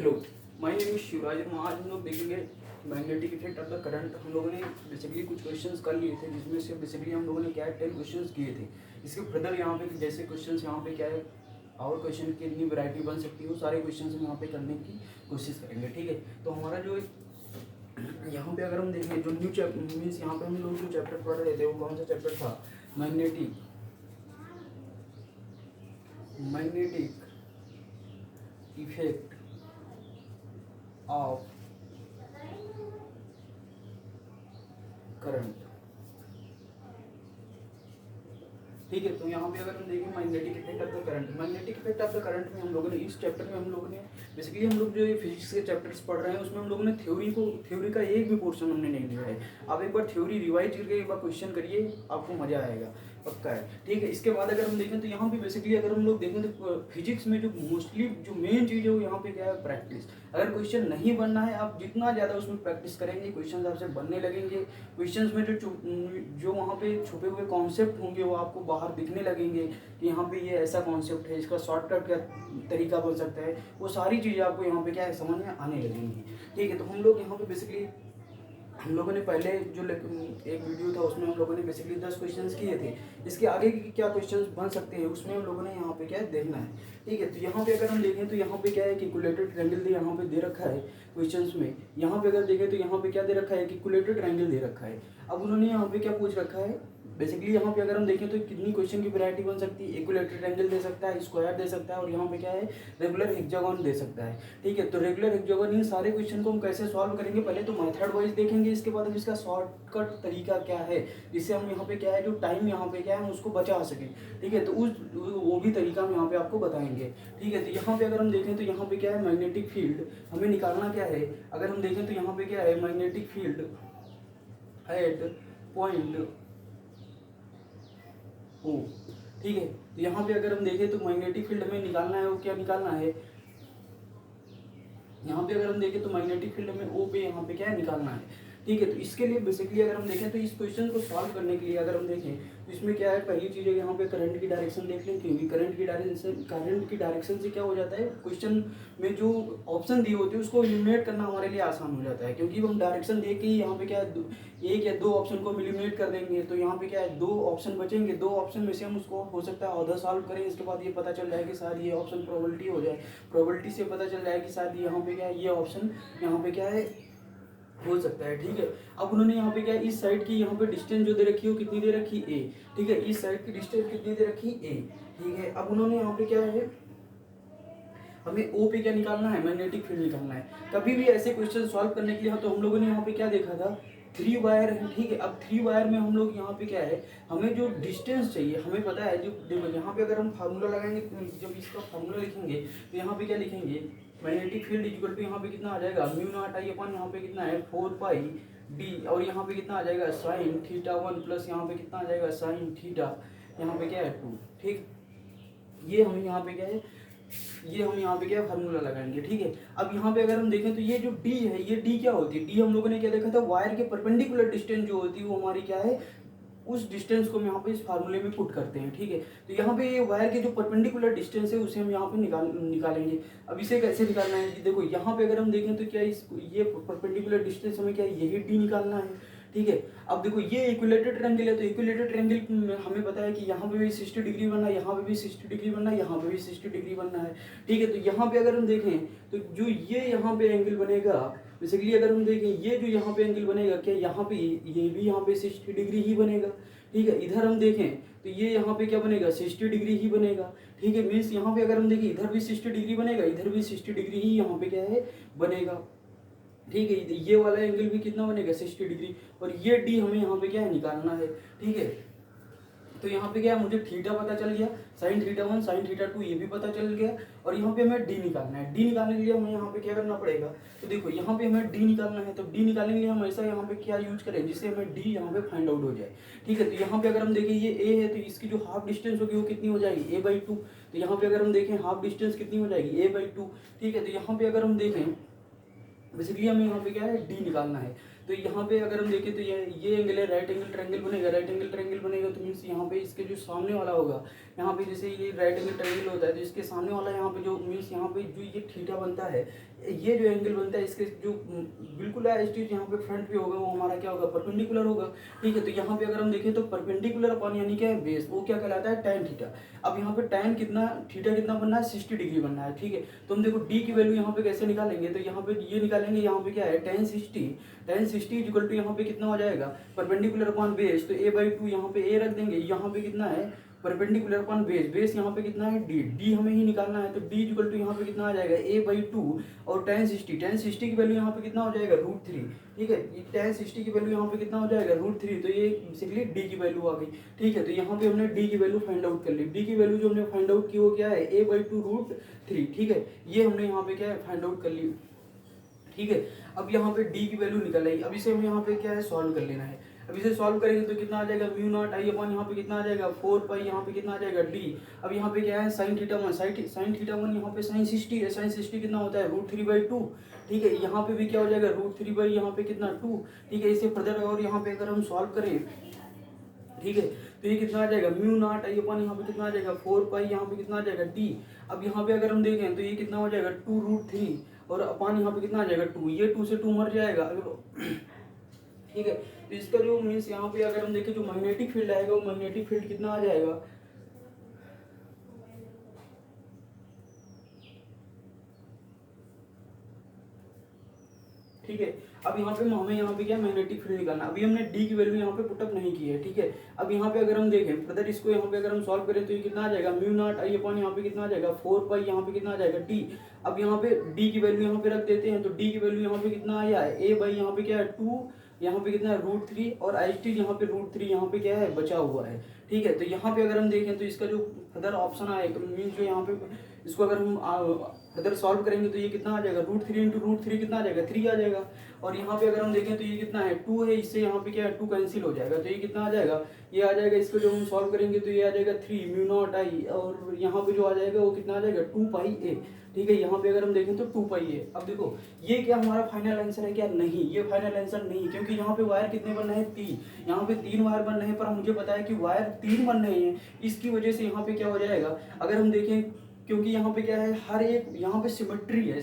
Hello, my name is Shivraj. आज हम लोग देखेंगे magnetic effect of the current. हम लोगों ने बेसिकली कुछ क्वेश्चंस कर लिए थे, जिसमें से बेसिकली हम लोगों ने क्या है 10 क्वेश्चंस किए थे। इसके फर्दर यहाँ पे जैसे क्वेश्चंस यहाँ पे क्या है और क्वेश्चन की इतनी वैरायटी बन सकती है, वो सारे क्वेश्चंस हम यहाँ पे करने की कोशिश करेंगे। ठीक है, तो हमारा जो यहाँ पे अगर हम देखें जो न्यू चैप्टर मीन्स यहाँ पे हम लोग जो चैप्टर पढ़ रहे थे वो कौन सा चैप्टर था? Magnetic effect of current. ठीक है, तो यहाँ पे अगर हम देखें magnetic effect of the current में हम लोगों ने इस चैप्टर में हम लोगों ने बेसिकली हम लोग जो ये फिजिक्स के चैप्टर्स पढ़ रहे हैं उसमें हम लोगों ने थ्योरी का एक भी पोर्शन हमने नहीं लिया है। आप एक बार थ्योरी रिवाइज करके एक बार क्वेश्चन करिए, आपको मजा आएगा, पक्का है। ठीक है, इसके बाद अगर हम देखें तो यहाँ पे बेसिकली अगर हम लोग देखें तो फिजिक्स में जो मोस्टली जो मेन चीज़ है वो यहाँ पे क्या है? प्रैक्टिस। अगर क्वेश्चन नहीं बनना है, आप जितना ज़्यादा उसमें प्रैक्टिस करेंगे क्वेश्चन आपसे बनने लगेंगे। क्वेश्चन में जो वहाँ पे छुपे हुए कॉन्सेप्ट होंगे वो आपको बाहर दिखने लगेंगे कि यहाँ पे ये ऐसा कॉन्सेप्ट है, इसका शॉर्टकट का तरीका बन सकता है। वो सारी चीज़ें आपको यहाँ पे क्या है समझ में आने लगेंगी। ठीक है, तो हम लोग यहाँ पे बेसिकली हम लोगों ने पहले जो एक वीडियो था उसमें हम लोगों ने बेसिकली 10 क्वेश्चंस किए थे। इसके आगे की क्या क्वेश्चंस बन सकते हैं उसमें हम लोगों ने यहाँ पे क्या है देखना है। ठीक है, तो यहाँ पे अगर हम देखें तो यहाँ पे क्या है कि इक्विलेटरल ट्रायंगल यहाँ पे दे रखा है क्वेश्चंस में। यहाँ पे अगर देखें तो यहाँ पे क्या दे रखा है कि इक्विलेटरल ट्रायंगल दे रखा है। अब उन्होंने यहाँ पे क्या पूछ रखा है बेसिकली यहाँ पे अगर हम देखें तो कितनी क्वेश्चन की वैरायटी बन सकती है? इक्विलेटरल ट्रायंगल दे सकता है, स्क्वायर दे सकता है और यहाँ पे क्या है रेगुलर हेक्सागोन दे सकता है। ठीक है, तो रेगुलर हेक्सागोन इन सारे क्वेश्चन को हम कैसे सॉल्व करेंगे? पहले तो मेथड वाइज देखेंगे, इसके बाद हम इसका शॉर्टकट तरीका क्या है जिससे हम यहाँ पे क्या है जो टाइम यहाँ पे क्या है हम उसको बचा सकें। ठीक है, तो वो भी तरीका हम यहाँ पे आपको बताएंगे। ठीक है, तो यहाँ पे अगर हम देखें तो यहाँ पे क्या है मैग्नेटिक फील्ड हमें निकालना क्या है? अगर हम देखें तो यहाँ पे क्या है magnetic field at point O. ठीक है, तो यहाँ पे अगर हम देखें तो मैग्नेटिक फील्ड हमें निकालना है, वो क्या निकालना है? यहाँ पे अगर हम देखें तो मैग्नेटिक फील्ड में ओ पे यहाँ पे क्या है निकालना है। ठीक है, तो इसके लिए बेसिकली अगर हम देखें तो इस क्वेश्चन को सॉल्व करने के लिए अगर हम देखें तो इसमें क्या है पहली चीज़ है यहाँ पे करंट की डायरेक्शन देख लें, क्योंकि करंट की डायरेक्शन से क्या हो जाता है क्वेश्चन में जो ऑप्शन दिए होते हैं उसको एलिमिनेट करना हमारे लिए आसान हो जाता है, क्योंकि हम डायरेक्शन देख के ही यहाँ पे क्या है एक या दो ऑप्शन को एलिमिनेट कर देंगे तो यहाँ पे क्या है दो ऑप्शन बचेंगे। दो ऑप्शन में से हम उसको हो सकता है ऑर्डर सॉल्व करें, इसके बाद ये पता चल जाए कि शायद ये ऑप्शन प्रोबेबिलिटी हो जाए, प्रोबेबिलिटी से पता चल जाए कि शायद यहाँ पे क्या है ये ऑप्शन यहाँ पे क्या है हो सकता है। ठीक है, अब उन्होंने यहाँ पे क्या है इस साइड की यहाँ पे डिस्टेंस जो दे रखी है वो कितनी दे रखी ए। ठीक है, इस साइड की डिस्टेंस कितनी दे रखी ए। ठीक है, अब उन्होंने यहाँ पे क्या है हमें ओ पे क्या निकालना है? मैग्नेटिक फील्ड निकालना है। कभी भी ऐसे क्वेश्चन सॉल्व करने के लिए तो हम लोगों ने यहाँ पे क्या देखा था 3 वायर है। ठीक है, अब 3 वायर में हम लोग यहाँ पे क्या है हमें जो डिस्टेंस चाहिए हमें पता है, जो देखो यहाँ पे अगर हम फार्मूला लगाएंगे जब इसका फार्मूला लिखेंगे तो यहाँ पे क्या लिखेंगे मैग्नेटिक फील्ड इक्वल टू यहाँ पे कितना आ जाएगा म्यू नॉट आई अपन यहाँ पे कितना है 4 पाई डी और यहाँ पे कितना आ जाएगा साइन थीटा 1 प्लस यहाँ पे कितना आ जाएगा साइन थीटा यहाँ पे क्या है 2। ठीक, ये हम यहाँ पे क्या है ये हम यहाँ पे क्या फार्मूला लगाएंगे। ठीक है, अब यहाँ पे अगर हम देखें तो ये जो डी है ये डी क्या होती है? डी हम लोगों ने क्या देखा था वायर के परपेंडिकुलर डिस्टेंस जो होती है वो हमारी क्या है उस डिस्टेंस को हम यहाँ पे इस फार्मूले में पुट करते हैं। ठीक है, तो यहाँ पे ये वायर के जो परपेंडिकुलर डिस्टेंस है उसे हम यहाँ पे निकालेंगे। अब इसे कैसे निकालना है कि देखो यहाँ पे अगर हम देखें तो क्या ये परपेंडिकुलर डिस्टेंस हमें क्या यही डी निकालना है। ठीक है, अब देखो ये इक्विलेटरल ट्रायंगल है तो इक्विलेटरल ट्रायंगल हमें पता है कि यहाँ पे भी 60 डिग्री बनना है, यहाँ पे भी 60 डिग्री बनना है, यहाँ पे भी 60 डिग्री बनना है। ठीक है, तो यहाँ पे अगर हम देखें तो जो ये यहाँ पे एंगल बनेगा बेसिकली अगर हम देखें ये जो यहाँ पे एंगल बनेगा क्या यहाँ पे ये भी यहाँ पे 60 डिग्री ही बनेगा। ठीक है, इधर हम देखें तो ये यहाँ पे क्या बनेगा 60 डिग्री ही बनेगा। ठीक है, मीन्स यहाँ पे अगर हम देखें इधर भी 60 डिग्री बनेगा, इधर भी 60 डिग्री ही यहाँ पे क्या है बनेगा। ठीक है, ये वाला एंगल भी कितना बनेगा 60 डिग्री और ये डी हमें यहाँ पे क्या है निकालना है। ठीक है, तो यहाँ पे क्या है मुझे थीटा पता चल गया, साइन थीटा 1 साइन थीटा 2 ये भी पता चल गया और यहाँ पे हमें डी निकालना है। डी निकालने के लिए हमें यहाँ पे क्या करना पड़ेगा? तो देखो यहाँ पे हमें डी निकालना है, तो डी निकालने के लिए हम ऐसा यहाँ पे क्या यूज करें जिससे हमें डी यहाँ पे फाइंड आउट हो जाए। ठीक है, तो यहाँ पे अगर हम देखें ये ए है तो इसकी जो हाफ डिस्टेंस होगी वो कितनी हो जाएगी a/2। तो यहाँ पे अगर हम देखें हाफ डिस्टेंस कितनी हो जाएगी a/2। ठीक है, तो यहाँ पे अगर हम देखें बेसिकली हमें यहाँ पे क्या है डी निकालना है। तो यहाँ पे अगर हम देखें तो ये एंगल है, राइट एंगल ट्रायंगल बनेगा, राइट एंगल ट्रायंगल बनेगा तो मीन्स यहाँ पे इसके जो सामने वाला होगा, यहाँ पे जैसे ये राइट एंगल ट्रायंगल होता है तो इसके सामने वाला यहाँ पे जो मीन्स यहाँ पे जो ये थीटा बनता है, ये जो एंगल बनता है इसके जो बिल्कुल एज इट इज यहाँ पे फ्रंट पे होगा वो हमारा क्या होगा, परपेंडिकुलर होगा। ठीक है, तो यहाँ पे अगर हम देखें तो परपेंडिकुलर अपन यानी क्या है, बेस, वो क्या कहलाता है, tan थीटा। अब यहाँ पे tan कितना, थीटा कितना बनना है, 60 डिग्री बनना है। ठीक है, तो हम देखो d की वैल्यू यहाँ पे कैसे निकालेंगे, तो यहाँ पे ये निकालेंगे, यहाँ पे क्या है tan 60 इक्वल टू यहाँ पे कितना हो जाएगा, परपेंडिकुलर अपॉन बेस, तो a/2 यहाँ पे a रख देंगे, यहाँ पे कितना है परपेंडिकुलर अपॉन बेस यहाँ पे कितना है d हमें ही निकालना है, तो d इक्वल टू यहाँ पे कितना आ जाएगा a/2 और tan 60 की वैल्यू यहाँ पे कितना हो जाएगा √3। ठीक है, tan 60 की वैल्यू यहाँ पे कितना हो जाएगा √3, तो ये बेसिकली d की वैल्यू आ गई। ठीक है, तो यहाँ पे हमने d की वैल्यू फाइंड आउट कर ली, d की वैल्यू जो हमने फाइंड आउट की वो क्या है a/2 √3। ठीक है, ये हमने यहाँ पे क्या है फाइंड आउट कर ली। ठीक है, अब यहाँ पे d की वैल्यू निकल आई, अब इसे हम यहाँ पे क्या है सॉल्व कर लेना है। अब इसे सॉल्व करेंगे तो कितना आ जाएगा μ0 I अपॉन यहाँ पे कितना आ जाएगा 4 पाई, यहाँ पे कितना आ जाएगा d। अब यहाँ पे क्या है sin थीटा 1 यहाँ पे sin 60 है, sin 60 कितना होता है √3/2। ठीक है, यहाँ पे भी क्या हो जाएगा √3 यहाँ पे कितना 2। ठीक है, इसे फर्दर और यहाँ पे अगर हम सॉल्व करें, ठीक है, तो ये कितना आ जाएगा μ0 I अपॉन यहाँ पे कितना आ जाएगा 4 पाई, यहाँ पे कितना आ जाएगा d। अब यहाँ पे अगर हम देखें तो ये कितना हो जाएगा 2√3 और अपॉन यहाँ पे कितना आ जाएगा 2, ये 2 से 2 मर जाएगा अगर। ठीक है, तो इसका जो मीन्स यहाँ पे अगर हम देखें जो मैग्नेटिक फील्ड आएगा वो मैग्नेटिक फील्ड कितना आ जाएगा, ठीक है। अब यहाँ पे हमें यहाँ पे क्या मैग्नेटिक फील्ड निकालना, अभी हमने डी की वैल्यू यहाँ पे पुटअप नहीं की है। ठीक है, अब यहाँ पे अगर हम देखें फर्दर इसको यहाँ पे अगर हम सॉल्व करें तो ये कितना आ जाएगा μ0 I अपॉन यहाँ पे कितना आ जाएगा 4 पाई, यहाँ पे कितना आ जाएगा डी। अब यहाँ पे डी की वैल्यू यहाँ पे रख देते हैं, तो डी की वैल्यू यहाँ पे कितना आया है a/, यहाँ पे क्या है 2, यहाँ पे कितना है √3 और IST यहाँ पे √3 यहाँ पे क्या है बचा हुआ है। ठीक है, तो यहाँ पे अगर हम देखें तो इसका जो अदर ऑप्शन आएगा मीन जो यहाँ पे इसको अगर हम अदर सॉल्व करेंगे तो ये कितना आ जाएगा √3 इंटू √3 कितना आ जाएगा 3 आ जाएगा। और यहाँ पे अगर हम देखें तो ये कितना है 2 है, इससे यहाँ पे क्या है 2 कैंसिल हो जाएगा, तो ये कितना आ जाएगा, ये आ जाएगा, इसको जो हम सॉल्व करेंगे तो ये आ जाएगा 3 μ0 I और यहाँ पे जो आ जाएगा वो कितना आ जाएगा 2 पाई a। ठीक है, यहाँ पे अगर हम देखें तो 2 पाई a। अब देखो ये क्या हमारा फाइनल आंसर है क्या, नहीं, ये फाइनल आंसर नहीं, क्योंकि यहाँ पे वायर कितने बन रहे हैं 3, यहाँ पे 3 वायर बन रहे हैं, पर मुझे पता है कि वायर 3 बन रहे हैं, इसकी वजह से यहाँ पे क्या हो जाएगा अगर हम देखें, क्योंकि यहाँ पे क्या है हर एक यहाँ पे सिमेट्री है,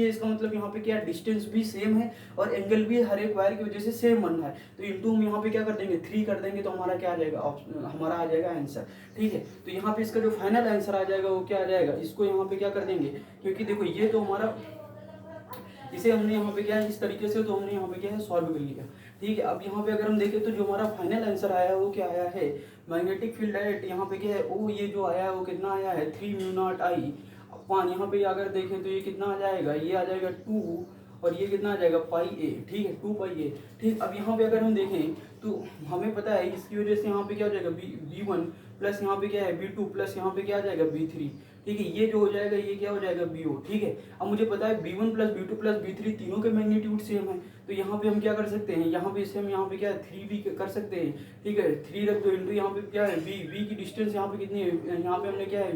इसका मतलब यहाँ पे क्या डिस्टेंस भी सेम है और एंगल भी हर एक वायर की वजह से सेम बन रहा है, तो इंटू हम यहाँ पे क्या कर देंगे 3 कर देंगे, तो हमारा क्या आ जाएगा हमारा आ जाएगा आंसर। ठीक है, तो यहाँ पे इसका जो फाइनल आंसर आ जाएगा वो क्या आ जाएगा, इसको यहाँ पे क्या कर देंगे, क्योंकि देखो ये तो हमारा इसे हमने यहाँ पे क्या है इस तरीके से तो हमने यहाँ पे क्या है सॉल्व कर लिया। ठीक है, अब यहाँ पे अगर हम देखें तो जो हमारा फाइनल आंसर आया है वो क्या आया है, मैग्नेटिक फील्ड डायरेक्ट यहाँ पे क्या है वो ये जो आया है वो कितना आया है 3 μ0 I अपॉन यहाँ पे अगर देखें तो ये कितना आ जाएगा, ये आ जाएगा 2 और ये कितना आ जाएगा पाई a। ठीक है, 2 पाई a। ठीक, अब यहाँ पे अगर हम देखें तो हमें पता है इसकी वजह से यहाँ पे क्या हो जाएगा b1 प्लस यहाँ पे क्या है b2 प्लस यहाँ पे क्या आ जाएगा b3। ठीक है, ये जो हो जाएगा ये क्या हो जाएगा bo। ठीक है, अब मुझे पता है b1 plus b2 plus b3 तीनों के मैग्नीट्यूड सेम है, तो यहाँ पे हम क्या कर सकते हैं, यहाँ पे इसे हम यहाँ पे क्या है 3 भी कर सकते हैं। ठीक है, 3 रख दो इंटू यहाँ पे क्या है v की डिस्टेंस यहाँ पे कितनी है, यहाँ पे हमने क्या है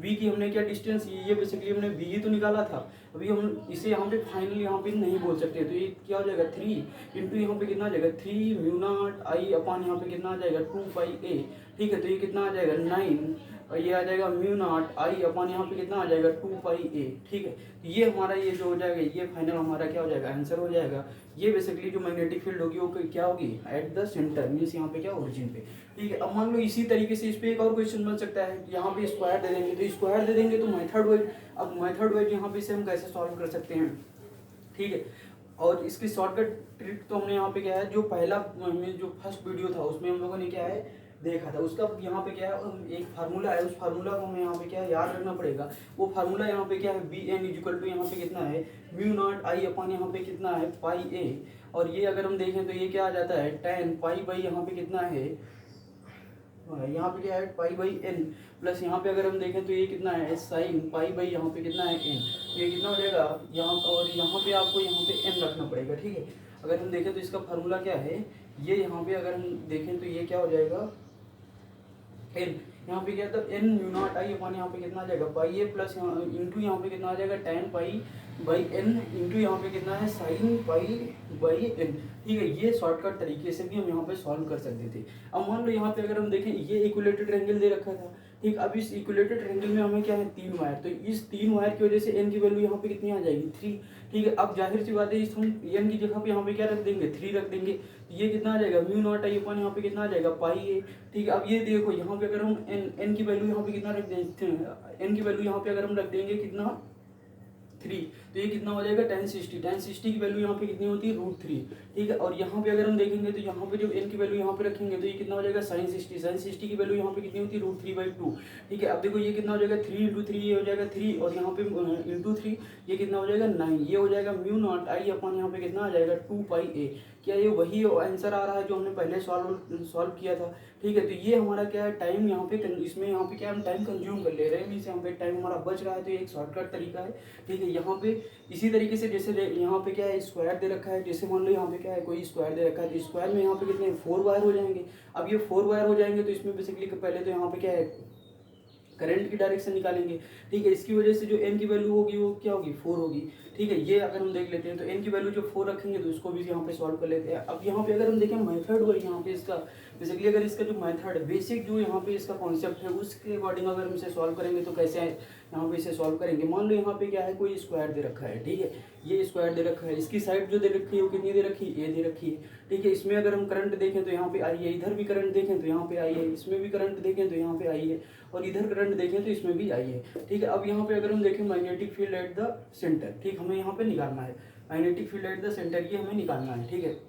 v की हमने क्या डिस्टेंस, ये बेसिकली हमने v ही तो निकाला था, अभी हम इसे यहाँ पे फाइनली यहाँ पे नहीं बोल सकते, तो ये क्या हो जाएगा 3 इंटू यहाँ पे कितना आ जाएगा 3 μ0 I अपॉन यहाँ पे कितना आ जाएगा 2 पाई a। ठीक है, तो ये कितना आ जाएगा 9 और ये आ जाएगा μ0 I अपॉन यहाँ पे कितना आ जाएगा 2 पाई a। ठीक है, तो ये हमारा ये जो हो जाएगा ये फाइनल हमारा क्या हो जाएगा आंसर हो जाएगा। ये बेसिकली जो मैग्नेटिक फील्ड होगी वो क्या होगी एट द सेंटर मीन्स यहाँ पे क्या ओरिजिन पे। ठीक है, अब मान लो इसी तरीके से इस पे एक और क्वेश्चन बन सकता है, यहाँ पे स्क्वायर दे देंगे, तो स्क्वायर दे देंगे तो मेथड वाइज, अब मेथड वाइज यहाँ पे इसे हम कैसे सॉल्व कर सकते हैं। ठीक है, और इसकी शॉर्टकट ट्रिक तो हमने यहाँ पे क्या है जो पहला जो फर्स्ट वीडियो था उसमें हम लोगों ने क्या है देखा था, उसका यहाँ पे क्या है एक फार्मूला है, उस फार्मूला को हमें यहाँ पे क्या है याद रखना पड़ेगा। वो फार्मूला यहाँ पे क्या है bn इक्वल टू यहाँ पे कितना है μ0 I अपॉन यहाँ पे कितना है पाई a, और ये अगर हम देखें तो ये क्या आ जाता है tan पाई बाई यहाँ पे कितना है, यहाँ पे क्या है पाई बाई n प्लस यहाँ पे अगर हम देखें तो ये कितना है साइन पाई बाई यहाँ पे कितना है n, ये कितना हो जाएगा यहाँ, और यहाँ पे आपको यहाँ पे n रखना पड़ेगा। ठीक है, अगर हम देखें तो इसका फार्मूला क्या है, ये यहाँ पे अगर हम देखें तो ये क्या हो जाएगा n, यहाँ पे क्या था एन म्यू नॉट आई अपन यहाँ पे कितना आ जाएगा पाई ए प्लस यहाँ इंटू यहाँ पे कितना आ जाएगा tan pi by N into यहाँ पे कितना है साइन पाई बाई एन। ठीक है, ये शॉर्टकट तरीके से भी हम यहाँ पे सॉल्व कर सकते थे। अब मान लो यहाँ पे अगर हम देखें ये इक्विलेटरल ट्रायंगल दे रखा था। ठीक, अब इस इक्विलेटरल ट्रायंगल में हमें क्या है 3 वायर, तो इस 3 वायर की वजह से एन की वैल्यू यहाँ पे कितनी आ जाएगी 3। ठीक है, अब जाहिर सी बात है इस हम एन की जगह पे यहाँ पे क्या रख देंगे 3 रख देंगे, तो ये कितना आ जाएगा म्यू नॉट आई अपन यहाँ पे कितना आ जाएगा पाई ए। ठीक है, अब ये देखो यहाँ पे अगर हम एन की वैल्यू यहाँ पे कितना रख देंगे, एन की वैल्यू यहाँ पे अगर हम रख देंगे कितना 3, तो ये कितना हो जाएगा tan60 की वैल्यू यहाँ पे कितनी होती है √3। ठीक है, और यहाँ पे अगर हम देखेंगे तो यहाँ पे जब n की वैल्यू यहाँ पे रखेंगे तो ये कितना हो जाएगा sin60 की वैल्यू यहाँ पे कितनी होती है √3/2। ठीक है, अब देखो ये कितना हो जाएगा 3 × 3 ये हो जाएगा 3 और यहाँ पे इंटू 3 ये कितना हो जाएगा 9, ये हो जाएगा म्यू नॉट आई अपन यहाँ पे कितना आ जाएगा 2πa। क्या ये वही आंसर आ रहा है जो हमने पहले सॉल्व किया था। ठीक है, तो ये हमारा क्या है टाइम यहाँ पे इसमें यहाँ पे क्या हम टाइम कंज्यूम कर ले रहे हैं, मीन्स यहाँ पे टाइम हमारा बच रहा है, तो ये एक शॉर्टकट तरीका है। ठीक है, यहाँ पे इसी तरीके से जैसे यहाँ पे क्या है स्क्वायर दे रखा है, जैसे मान लो यहाँ पे क्या है कोई स्क्वायर दे रखा है, तो स्क्वायर में यहाँ पे कितने 4 वायर हो जाएंगे। अब ये 4 वायर हो जाएंगे तो इसमें बेसिकली पहले तो यहाँ पे क्या है करंट की डायरेक्शन निकालेंगे। ठीक है, इसकी वजह से जो एन की वैल्यू होगी वो क्या होगी 4 होगी। ठीक है, ये अगर हम देख लेते हैं तो एन की वैल्यू जो 4 रखेंगे तो इसको भी यहाँ पे सॉल्व कर लेते हैं। अब यहाँ पे अगर हम देखें मेथड हुआ यहाँ पे इसका बेसिकली अगर इसका जो मेथड बेसिक जो यहाँ पे इसका कॉन्सेप्ट है उसके अकॉर्डिंग अगर हम इसे सॉल्व करेंगे तो कैसे यहाँ पे इसे सॉल्व करेंगे। मान लो यहाँ पे क्या है कोई स्क्वायर दे रखा है। ठीक है, ये स्क्वायर दे रखा है, इसकी साइड जो दे रखी है वो कितनी दे रखी है ए दे रखी है। ठीक है, इसमें अगर हम करंट देखें तो यहाँ पे आई है, इधर भी करंट देखें तो यहाँ पे आई है, इसमें भी करंट देखें तो यहाँ पे आई है और इधर करंट देखें तो इसमें भी आई है। ठीक है, अब यहाँ पे अगर हम देखें magnetic field at the centre, ठीक हमें यहाँ पे निकालना है magnetic field at the centre, ये हमें निकालना है। ठीक है,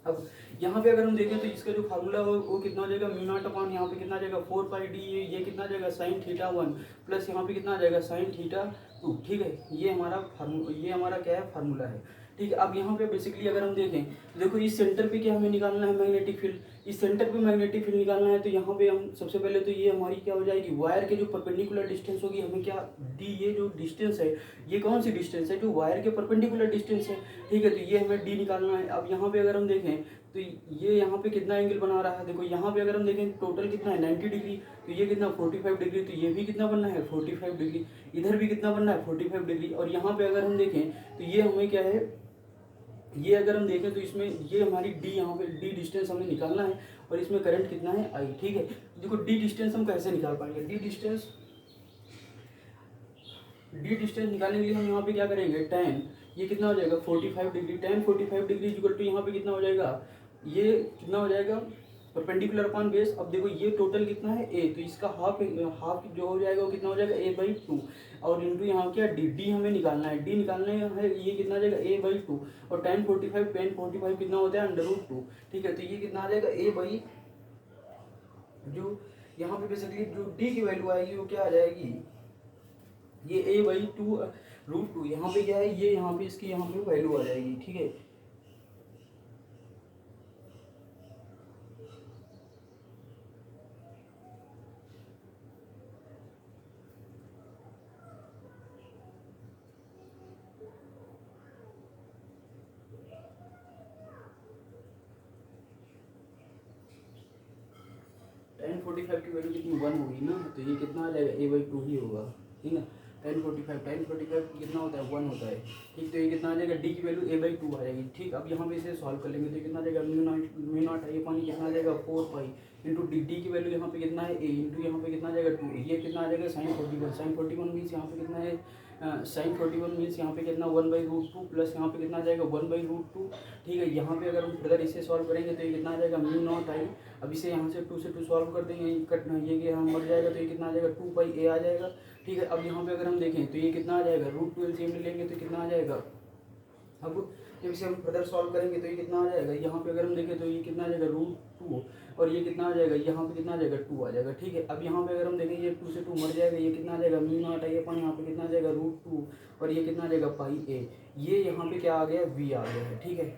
अब यहाँ पे अगर हम देखें तो इसका जो फार्मूला हो वो कितना हो जाएगा म्यू नॉट अपॉन यहाँ पे कितना आ जाएगा 4πd, ये कितना आ जाएगा sin θ1 प्लस यहाँ पे कितना आ जाएगा sin θ2। ठीक है, ये हमारा क्या है फार्मूला है। ठीक है, अब यहाँ पे बेसिकली अगर हम देखें तो देखो इस सेंटर पे क्या हमें निकालना है मैग्नेटिक फील्ड, इस सेंटर पे मैग्नेटिक फील्ड निकालना है। तो यहाँ पे हम सबसे पहले तो ये हमारी क्या हो जाएगी वायर के जो परपेंडिकुलर डिस्टेंस होगी हमें क्या डी, ये जो डिस्टेंस है ये कौन सी डिस्टेंस है जो वायर के परपेंडिकुलर डिस्टेंस है। ठीक है, तो ये हमें डी निकालना है। अब यहाँ पे अगर हम देखें तो ये यहाँ पे कितना एंगल बना रहा है, देखो यहाँ पे अगर हम देखें टोटल कितना है 90 डिग्री, तो ये कितना 45 डिग्री, तो ये भी कितना बनना है 45 डिग्री, इधर भी कितना बनना है 45 डिग्री। और यहाँ पे अगर हम देखें तो ये हमें क्या है, ये अगर हम देखें तो इसमें ये हमारी डी, यहाँ पे डी डिस्टेंस हमें निकालना है और इसमें करंट कितना है आई। ठीक है, देखो डी डिस्टेंस हम कैसे निकाल पाएंगे, डी डिस्टेंस निकालने के लिए हम यहाँ पे क्या करेंगे tan, ये कितना हो जाएगा 45 degree, tan 45 degree equal to यहाँ पे कितना हो जाएगा, ये कितना हो जाएगा परपेंडिकुलर अपॉन बेस। अब देखो ये टोटल कितना है a, तो इसका हाफ जो हो जाएगा वो कितना हो जाएगा a/2 और इंटू यहाँ क्या डी हमें निकालना है, डी निकालने है, ये कितना आ जाएगा a/2 और tan 45 कितना होता है √2। ठीक है, तो ये कितना आ जाएगा a/, जो यहाँ पे बेसिकली जो डी की वैल्यू आएगी वो क्या आ जाएगी, ये a/2 √2, यहाँ पे क्या है ये यहाँ पे इसकी यहाँ पे वैल्यू आ जाएगी। ठीक है, tan 45 की वैल्यू कितनी 1 होगी ना, तो ये कितना आ जाएगा a/2 ही होगा। ठीक है, tan 45 कितना होता है 1 होता है। ठीक, तो ये कितना आ जाएगा डी की वैल्यू a/2 आ जाएगी। ठीक, अब यहाँ पे इसे सॉल्व कर लेंगे तो कितना आ जाएगा म्यू नॉट आई पानी कितना आ जाएगा 4π इंटू डी की वैल्यू यहाँ पे कितना है a इंटू यहाँ पे कितना आ जाएगा 2, ये कितना आ जाएगा sin41 मीन्स यहाँ पे कितना है sin41 मीन्स यहाँ पे कितना 1/√2 प्लस यहाँ पे कितना आ जाएगा 1/√2। ठीक है, यहाँ पे अगर हम फर्दर इसे सॉल्व करेंगे तो ये कितना आ जाएगा म्यू नॉट आई, अब इसे यहाँ से 2 से 2 सॉल्व कर देंगे, कट ये कि यहाँ मर जाएगा तो ये कितना आ जाएगा 2πa आ जाएगा। ठीक है, अब यहाँ पे अगर हम देखें तो ये कितना आ जाएगा √2 एलसीएम लेंगे तो कितना आ जाएगा, अब जब इसे हम फर्दर सॉल्व करेंगे तो ये कितना आ जाएगा, यहाँ पे अगर हम देखें तो ये कितना आ जाएगा √2 और ये कितना आ जाएगा यहाँ पे कितना आ जाएगा 2 आ जाएगा। ठीक है, अब यहाँ पे अगर हम देखें ये 2 से 2 मर जाएगा, ये कितना आ जाएगा म्यू नॉट आई अपन यहाँ पे कितना आ जाएगा √2 और ये कितना आ जाएगा πa, ये यहाँ पे क्या आ गया v आ गया है। ठीक है,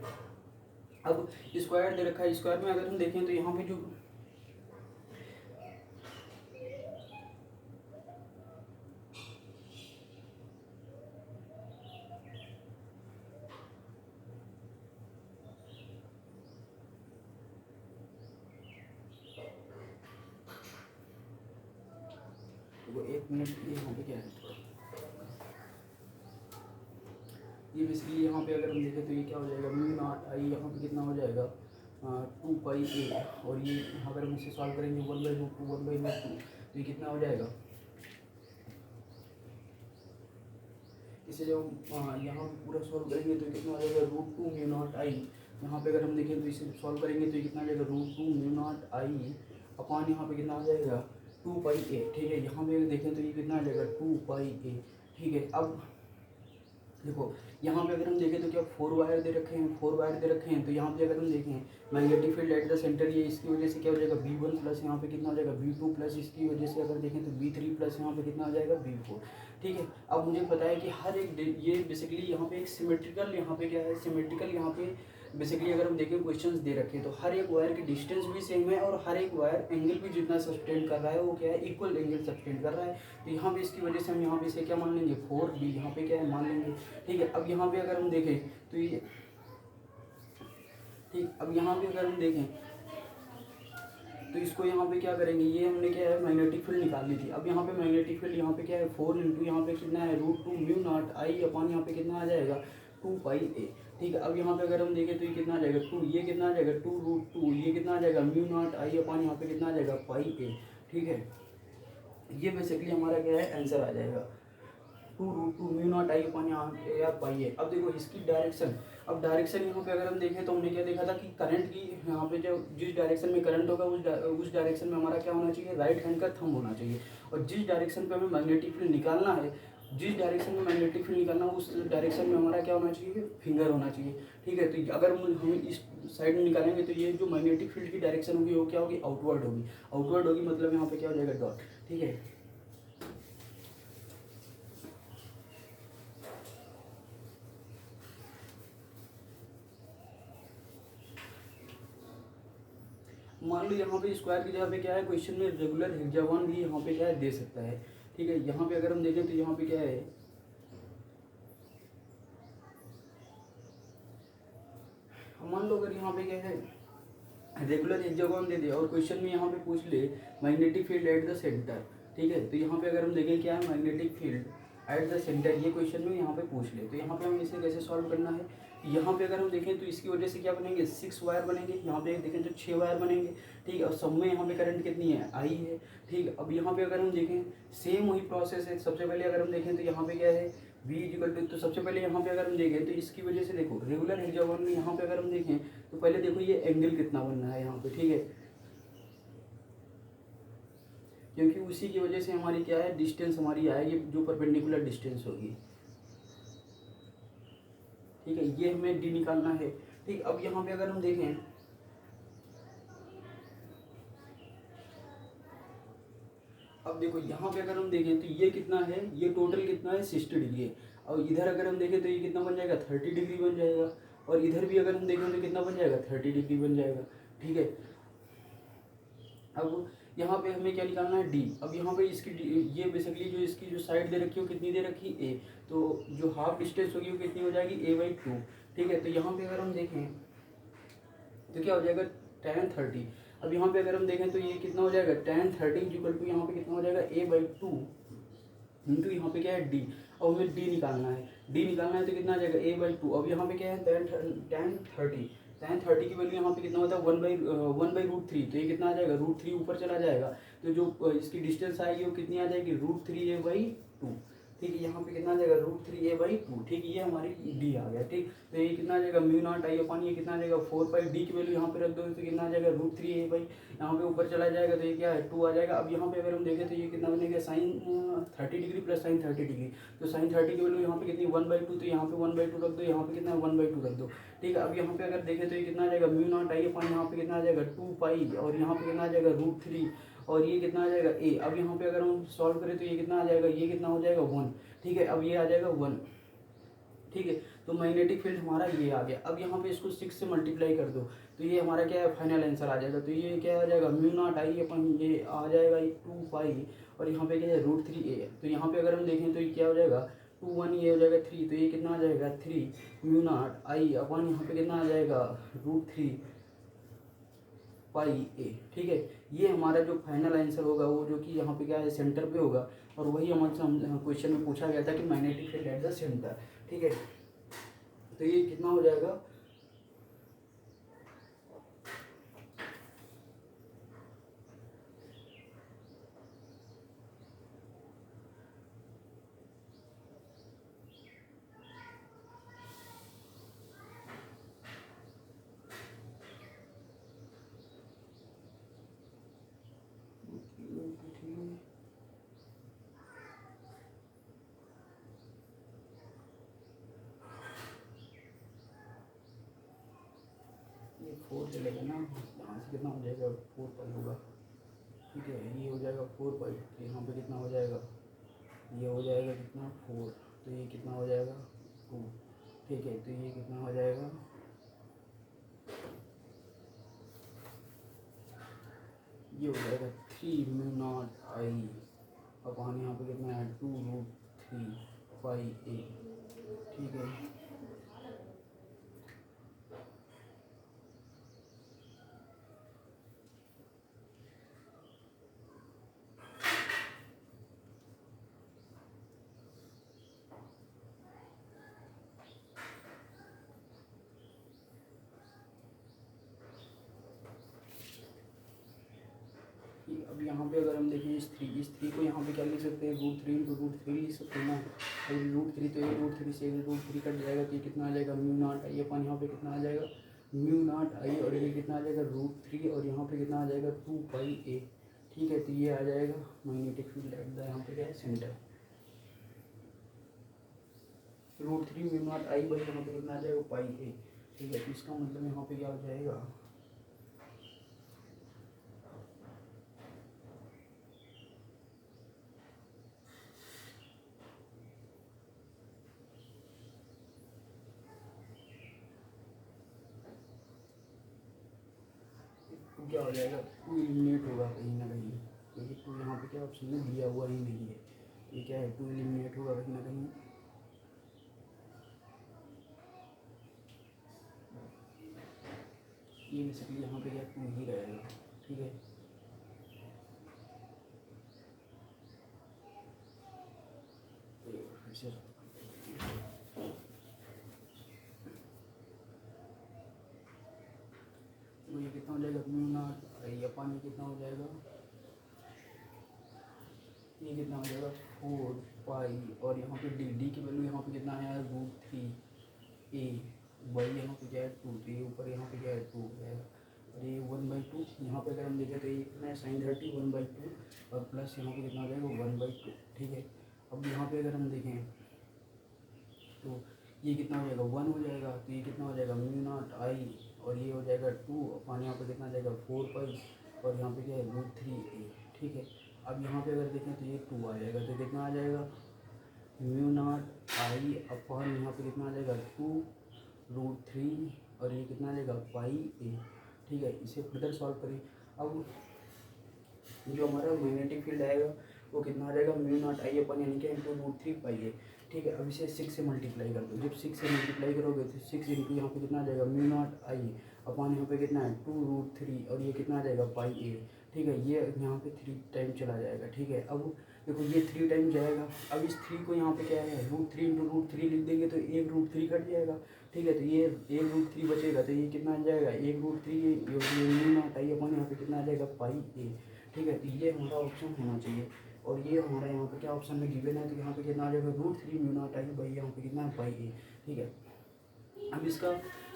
अब स्क्वायर दे रखा है, स्क्वायर में अगर हम देखें तो यहाँ पे जो एक मिनट, ये यहाँ पे क्या है थोड़ा, ये बेसिकली यहाँ पे अगर हम देखें तो ये क्या हो जाएगा, म्यू नॉट आई यहाँ पे कितना हो जाएगा 2 पाई ए, और ये यहाँ पर हम इसे सॉल्व करेंगे 1/√2 1/√2, तो ये कितना हो जाएगा, इसे जब यहाँ पे पूरा सॉल्व करेंगे तो कितना हो जाएगा √2 म्यू नॉट आई, यहाँ पे अगर हम देखें तो इसे सॉल्व करेंगे तो ये कितना आ जाएगा √2 म्यू नॉट आई अपॉन यहाँ पे कितना आ जाएगा 2 पाई ए। ठीक है, यहाँ पे देखें तो ये कितना आ जाएगा 2 पाई ए। ठीक है, अब देखो यहाँ पे अगर हम देखें तो क्या 4 वायर दे रखे हैं, 4 वायर दे रखे हैं, तो यहाँ पे अगर हम देखें magnetic field at the centre, ये इसकी वजह से क्या हो जाएगा V1 प्लस यहाँ पे कितना हो जाएगा V2 प्लस इसकी वजह से अगर देखें तो V3 प्लस यहाँ पे कितना हो जाएगा V4। ठीक है, अब मुझे पता है कि हर एक ये बेसिकली यहाँ पे एक सिमेट्रिकल, यहाँ पे क्या है सिमेट्रिकल, यहाँ पे बेसिकली अगर हम देखें क्वेश्चंस दे रखे हैं तो हर एक वायर की डिस्टेंस भी सेम है और हर एक वायर एंगल भी जितना सब्सटेंड कर रहा है वो क्या है इक्वल एंगल सब्सटेंड कर रहा है। तो यहाँ पे इसकी वजह से हम यहाँ पे इसे क्या मान लेंगे 4D, यहाँ पे क्या है मान लेंगे। ठीक है, अब यहाँ पे अगर हम देखें तो ये ठीक, अब यहाँ पे अगर हम देखें तो इसको यहाँ पे क्या करेंगे, ये हमने क्या है मैग्नेटिक फील्ड निकाल ली थी। अब यहाँ पे मैग्नेटिक फील्ड यहाँ पे क्या है 4 इंटू यहाँ पे कितना है √2 म्यू नॉट आई अपॉन यहाँ पे कितना आ जाएगा 2 पाई ए। ठीक है, अब यहाँ पे अगर हम देखें तो ये कितना आ जाएगा 2, ये कितना आ जाएगा 2√2, ये कितना आ जाएगा म्यू नॉट आई अपॉन यहाँ पे कितना आ जाएगा पाई ए। ठीक है, ये बेसिकली हमारा क्या है आंसर आ जाएगा 2√2 म्यू नॉट आई अपॉन यहाँ पे या पाई ए। अब देखो इसकी डायरेक्शन, अब डायरेक्शन यहाँ पे अगर हम देखें तो हमने क्या देखा था कि करंट की यहाँ पे जो जिस डायरेक्शन में करंट होगा उस डायरेक्शन में हमारा क्या होना चाहिए राइट हैंड का थंब होना चाहिए, और जिस डायरेक्शन पे हमें मैग्नेटिक फील्ड निकालना है, जिस डायरेक्शन में मैग्नेटिक फील्ड निकालना है उस डायरेक्शन में हमारा क्या होना चाहिए फिंगर होना चाहिए। ठीक है, तो अगर हम इस साइड में निकालेंगे तो ये जो मैग्नेटिक फील्ड की डायरेक्शन होगी वो क्या होगी आउटवर्ड होगी, आउटवर्ड होगी मतलब यहाँ पे क्या हो जाएगा डॉट। ठीक है, मान लो यहाँ पे स्क्वायर की जगह पे क्या है क्वेश्चन में रेगुलर हेक्सागोन भी यहाँ पे क्या है दे सकता है। ठीक है, यहाँ पे अगर हम देखें तो यहाँ पे क्या है मान लो अगर यहाँ पे क्या है रेगुलर हेक्सागोन दे दे और क्वेश्चन में यहाँ पे पूछ ले magnetic field at the centre. ठीक है, तो यहाँ पे अगर हम देखें क्या है magnetic field at the centre, ये क्वेश्चन में यहाँ पे पूछ ले, तो यहाँ पे हमें इसे कैसे सॉल्व करना है, यहाँ पे अगर हम देखें तो इसकी वजह से क्या बनेंगे 6 वायर बनेंगे, यहाँ पे देखें तो 6 वायर बनेंगे। ठीक है, और सब में यहाँ पे करंट कितनी है आई है। ठीक है, अब यहाँ पे अगर हम देखें सेम वही प्रोसेस है, सबसे पहले अगर हम देखें तो यहाँ पे क्या है V, तो सबसे पहले यहाँ पे अगर हम देखें तो इसकी वजह से देखो रेगुलर हेक्सागोन में यहाँ पे अगर हम देखें तो पहले देखो ये एंगल कितना बनना है यहाँ पे। ठीक है, क्योंकि उसी की वजह से हमारी क्या है डिस्टेंस हमारी आएगी जो परपेंडिकुलर डिस्टेंस होगी। ठीक है, ये हमें डी निकालना है। ठीक, अब यहाँ पे अगर हम देखें अब देखो यहाँ पे अगर हम देखें तो ये कितना है, ये टोटल कितना है 60 डिग्री है, और इधर अगर हम देखें तो ये कितना बन जाएगा 30 डिग्री बन जाएगा, और इधर भी अगर हम देखें तो कितना बन जाएगा 30 डिग्री बन जाएगा। ठीक है, अब यहाँ पे हमें क्या निकालना है डी। अब यहाँ पे इसकी ये बेसिकली जो इसकी जो साइड दे रखी है वो कितनी दे रखी है ए, तो जो हाफ डिस्टेंस होगी वो कितनी हो जाएगी a/2। ठीक है, तो यहाँ पे अगर हम देखें तो क्या हो जाएगा tan 30। अब यहाँ पे अगर हम देखें तो ये कितना हो जाएगा tan 30 इक्वल टू यहाँ पे कितना हो जाएगा a/2 इंटू यहाँ पे क्या है डी। अब हमें डी निकालना है, डी निकालना है तो कितना आ जाएगा a/2। अब यहाँ पे क्या है tan 30 की वैल्यू यहाँ पे कितना होता है 1/√3, तो ये कितना आ जाएगा √3 ऊपर चला जाएगा, तो जो इसकी डिस्टेंस आएगी वो कितनी आ जाएगी √3a/2। ठीक है, यहाँ पे कितना आ जाएगा √3a/2। ठीक, ये हमारी डी आ गया। ठीक, तो ये कितना आ जाएगा म्यू नॉट आई अपॉन ये कितना आ जाएगा 4 डी की वैल्यू यहाँ पे रख दो तो कितना आ जाएगा √3a/, यहाँ पे ऊपर चला जाएगा तो ये क्या है 2 आ जाएगा। अब यहाँ पे अगर हम देखें तो ये कितना बनेगा sin 30 degree plus sin 30 degree, तो sin 30 की वैल्यू यहाँ पे कितनी 1/2, तो यहाँ पे 1/2 रख दो, यहाँ पे कितना 1/2 रख दो। ठीक है, अब यहाँ पे अगर देखें तो ये कितना आ जाएगा म्यू नॉट आई अपॉन यहाँ पे कितना आ जाएगा 2 पाई, और यहाँ पे कितना आ जाएगा √3, और ये कितना आ जाएगा ए। अब यहाँ पे अगर हम सॉल्व करें तो ये कितना आ जाएगा, ये कितना हो जाएगा 1। ठीक है, अब ये आ जाएगा 1। ठीक है, तो मैग्नेटिक फील्ड हमारा ये आ गया। अब यहाँ पे इसको 6 से मल्टीप्लाई कर दो तो ये हमारा क्या है फाइनल आंसर आ जाएगा। तो ये क्या आ जाएगा म्यू नॉट आई अपन ये आ जाएगा 2 पाई, और यहाँ पे क्या है √3a। तो यहाँ पे अगर हम देखें तो ये क्या हो जाएगा 2 1 ये हो जाएगा 3, तो ये कितना आ जाएगा 3 म्यू नॉट आई अपन यहाँ पे कितना आ जाएगा √3 पाई ए। ठीक है, ये हमारा जो फाइनल आंसर होगा वो जो कि यहाँ पे क्या है सेंटर पे होगा, और वही हमारे क्वेश्चन में पूछा गया था कि magnetic field at the centre. ठीक है, तो ये कितना हो जाएगा, ये 4 चलेगा ना, यहाँ से कितना हो जाएगा 4 पाई होगा। ठीक है, ये हो जाएगा 4 पाई, यहाँ पे कितना हो जाएगा, ये हो जाएगा कितना 4, तो ये कितना हो जाएगा 2। ठीक है, तो ये कितना हो जाएगा, ये हो जाएगा 3 म्यू नॉट आई अपॉन यहाँ पे कितना है 2√3 पाई ए। ठीक है, अब यहाँ पे अगर हम देखें इस 3 को यहाँ पे क्या लिख सकते हैं, √3 × √3 लिख सकते हैं ना। अब √3 तो ये √3 से √3 कट जाएगा, तो ये कितना आ जाएगा म्यू नॉट आई अपन यहाँ पे कितना आ जाएगा म्यू नॉट आई, और ये कितना आ जाएगा √3, और यहाँ पे कितना आ जाएगा 2 पाई ए। ठीक है, तो ये आ जाएगा मैग्नेटिक फील्ड एट द यहाँ पे क्या है centre. √3 mu naught I by यहाँ पे कितना आ जाएगा पाई ए। ठीक है, तो इसका मतलब यहाँ पे क्या हो जाएगा, क्या हो जाएगा 2 एलिमिनेट होगा कहीं ना कहीं, क्योंकि 2 यहाँ पे क्या ऑप्शन में दिया हुआ ही नहीं है। ये क्या है 2 एलिमिनेट होगा कहीं ना कहीं। ये बेसिकली यहाँ पे क्या 2 ही रहेगा। ठीक है, फिर से तो ये कितना हो जाएगा म्यू नॉट आई अपन ये कितना हो जाएगा, ये कितना हो जाएगा 4 पाई, और यहाँ पे डी की वैल्यू यहाँ पे कितना है √3 ए बाई यहाँ पे क्या है 2, तो ये ऊपर यहाँ पे क्या है 2 है, और ये 1/2 यहाँ पे अगर हम देखें तो ये कितना है sin30 1/2, और प्लस यहाँ पे कितना हो जाएगा 1/2। ठीक है, अब यहाँ पे अगर हम देखें तो ये कितना हो जाएगा 1 हो जाएगा, तो ये कितना हो जाएगा म्यू नॉट आई, और ये हो जाएगा 2 अपॉन यहाँ पे कितना जाएगा 4 पाई, और यहाँ पे क्या है √3 ए। ठीक है, अब यहाँ पे अगर देखें तो ये 2 आ जाएगा, तो कितना आ जाएगा म्यू नॉट आई अपॉन यहाँ पे कितना आ जाएगा 2√3, और ये कितना आ जाएगा पाई ए। ठीक है, इसे फर्दर सॉल्व करें। अब जो हमारा मैग्नेटिक फील्ड आएगा वो कितना आ जाएगा म्यू नॉट आई अपन यानी कि इंटू √3 पाई है। ठीक है, अब इसे 6 से मल्टीप्लाई कर दो, जब 6 से मल्टीप्लाई करोगे तो 6 इंटू यहाँ पे कितना आ जाएगा म्यू नॉट आई अपन यहाँ पे कितना है 2√3, और ये कितना आ जाएगा पाई ए। ठीक है, ये यहाँ पे 3 टाइम चला जाएगा। ठीक है, अब देखो ये 3 टाइम जाएगा, अब इस 3 को यहाँ पे क्या है √3 × √3 लिख देंगे तो 1 √3 कट जाएगा। ठीक है, तो ये 1 √3 बचेगा, तो ये कितना आ जाएगा 1 √3 म्यू नॉट आई अपन यहाँ पे कितना आ जाएगा पाई ए। ठीक है, तो ये हमारा ऑप्शन होना चाहिए, और ये हमारा यहाँ पे क्या ऑप्शन में गिवन है, तो यहाँ पे कितना आ जाएगा √3 म्यू नॉट आई बाई यहाँ पे कितना है पाई ए। ठीक है, अब इसका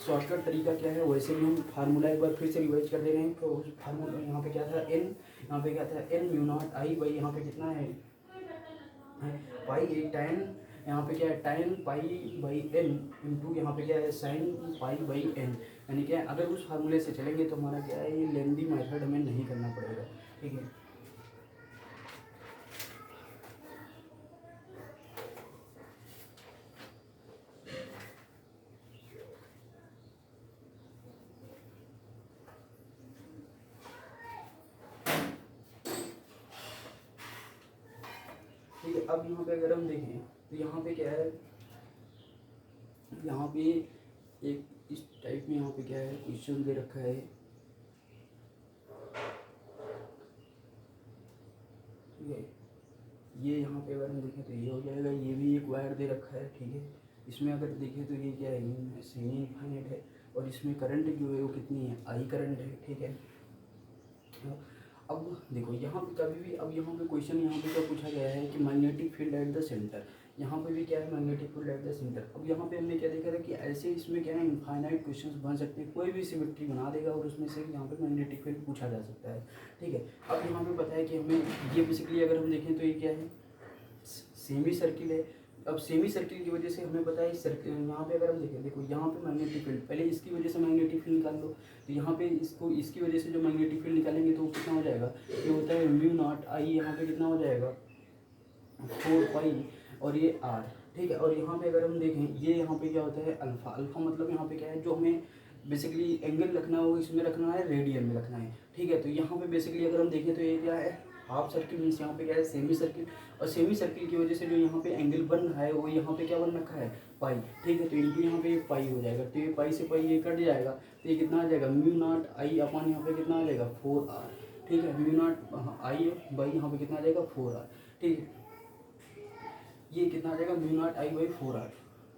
शॉर्टकट तरीका क्या है, वैसे भी हम फार्मूला एक बार फिर से रिवाइज कर दे रहे हैं। तो फार्मूला यहाँ पे क्या था n, यहाँ पे क्या था n mu naught I by यहाँ पे कितना है पाई ए टाइन, यहाँ पे क्या है टाइन पाई बाई n इंटू यहाँ पे क्या है साइन पाई बाई n, यानी क्या अगर उस फार्मूले से चलेंगे तो हमारा क्या है ये लेंदी मेथड हमें नहीं करना पड़ेगा। ठीक है, ठीक है, अब यहाँ पे अगर हम देखें तो यहाँ पे क्या है, यहाँ पे एक इस टाइप में यहाँ पे क्या है क्वेश्चन दे रखा है। ठीक है, ये यहाँ पे अगर हम देखें तो ये हो जाएगा, ये भी एक वायर दे रखा है, ठीक है। इसमें अगर देखें तो ये क्या है, सेमी इनफाइनाइट है, और इसमें करंट जो है वो कितनी है, आई करंट है, ठीक है। अब देखो यहाँ पे कभी भी, अब यहाँ पे क्वेश्चन यहाँ पे क्या पूछा गया है कि magnetic field at the centre, यहाँ पे भी क्या है, magnetic field at the centre. अब यहाँ पे हमने क्या देखा था कि ऐसे इसमें क्या है, इनफाइनाइट क्वेश्चंस बन सकते हैं, कोई भी सिमेट्री बना देगा और उसमें से यहाँ पे मैग्नेटिक फील्ड पूछा जा सकता है, ठीक है। अब यहाँ पे पता है कि हमें ये बेसिकली अगर हम देखें तो ये क्या है, सेमी सर्किल है। अब सेमी सर्किल की वजह से हमें पता है सर्किल, यहाँ पे अगर हम देखें, देखो यहाँ पे मैग्नेटिक फील्ड, पहले इसकी वजह से मैग्नेटिक फील्ड निकाल लो, तो यहाँ पे इसको इसकी वजह से जो मैग्नेटिक फील्ड निकालेंगे तो वो कितना हो जाएगा, ये होता है म्यू नॉट आई, यहाँ पे कितना हो जाएगा 4 पाई, और ये आर, ठीक है। और यहाँ पे अगर हम देखें, ये यहाँ पे क्या होता है अल्फा, अल्फा मतलब यहाँ पे क्या है, जो हमें बेसिकली एंगल रखना है वो इसमें रखना है, रेडियन में रखना है, ठीक है। तो यहाँ पे बेसिकली अगर हम देखें तो ये क्या है, हाफ सर्किल मीन्स यहाँ पे क्या है, सेमी सर्किल, और सेमी सर्किल की वजह से जो यहाँ पे एंगल बन रहा है वो यहाँ पे क्या बन रखा है, पाई, ठीक है। तो इनकी यहाँ पे पाई हो जाएगा, तो ये पाई से पाई ये कट जाएगा, तो ये कितना आ जाएगा, म्यू नॉट आई अपन यहाँ पे कितना आ जाएगा 4r, ठीक है। म्यू नॉट आई बाई यहाँ पे कितना आ जाएगा 4r, ठीक है। ये कितना आ जाएगा, mu naught I by 4r,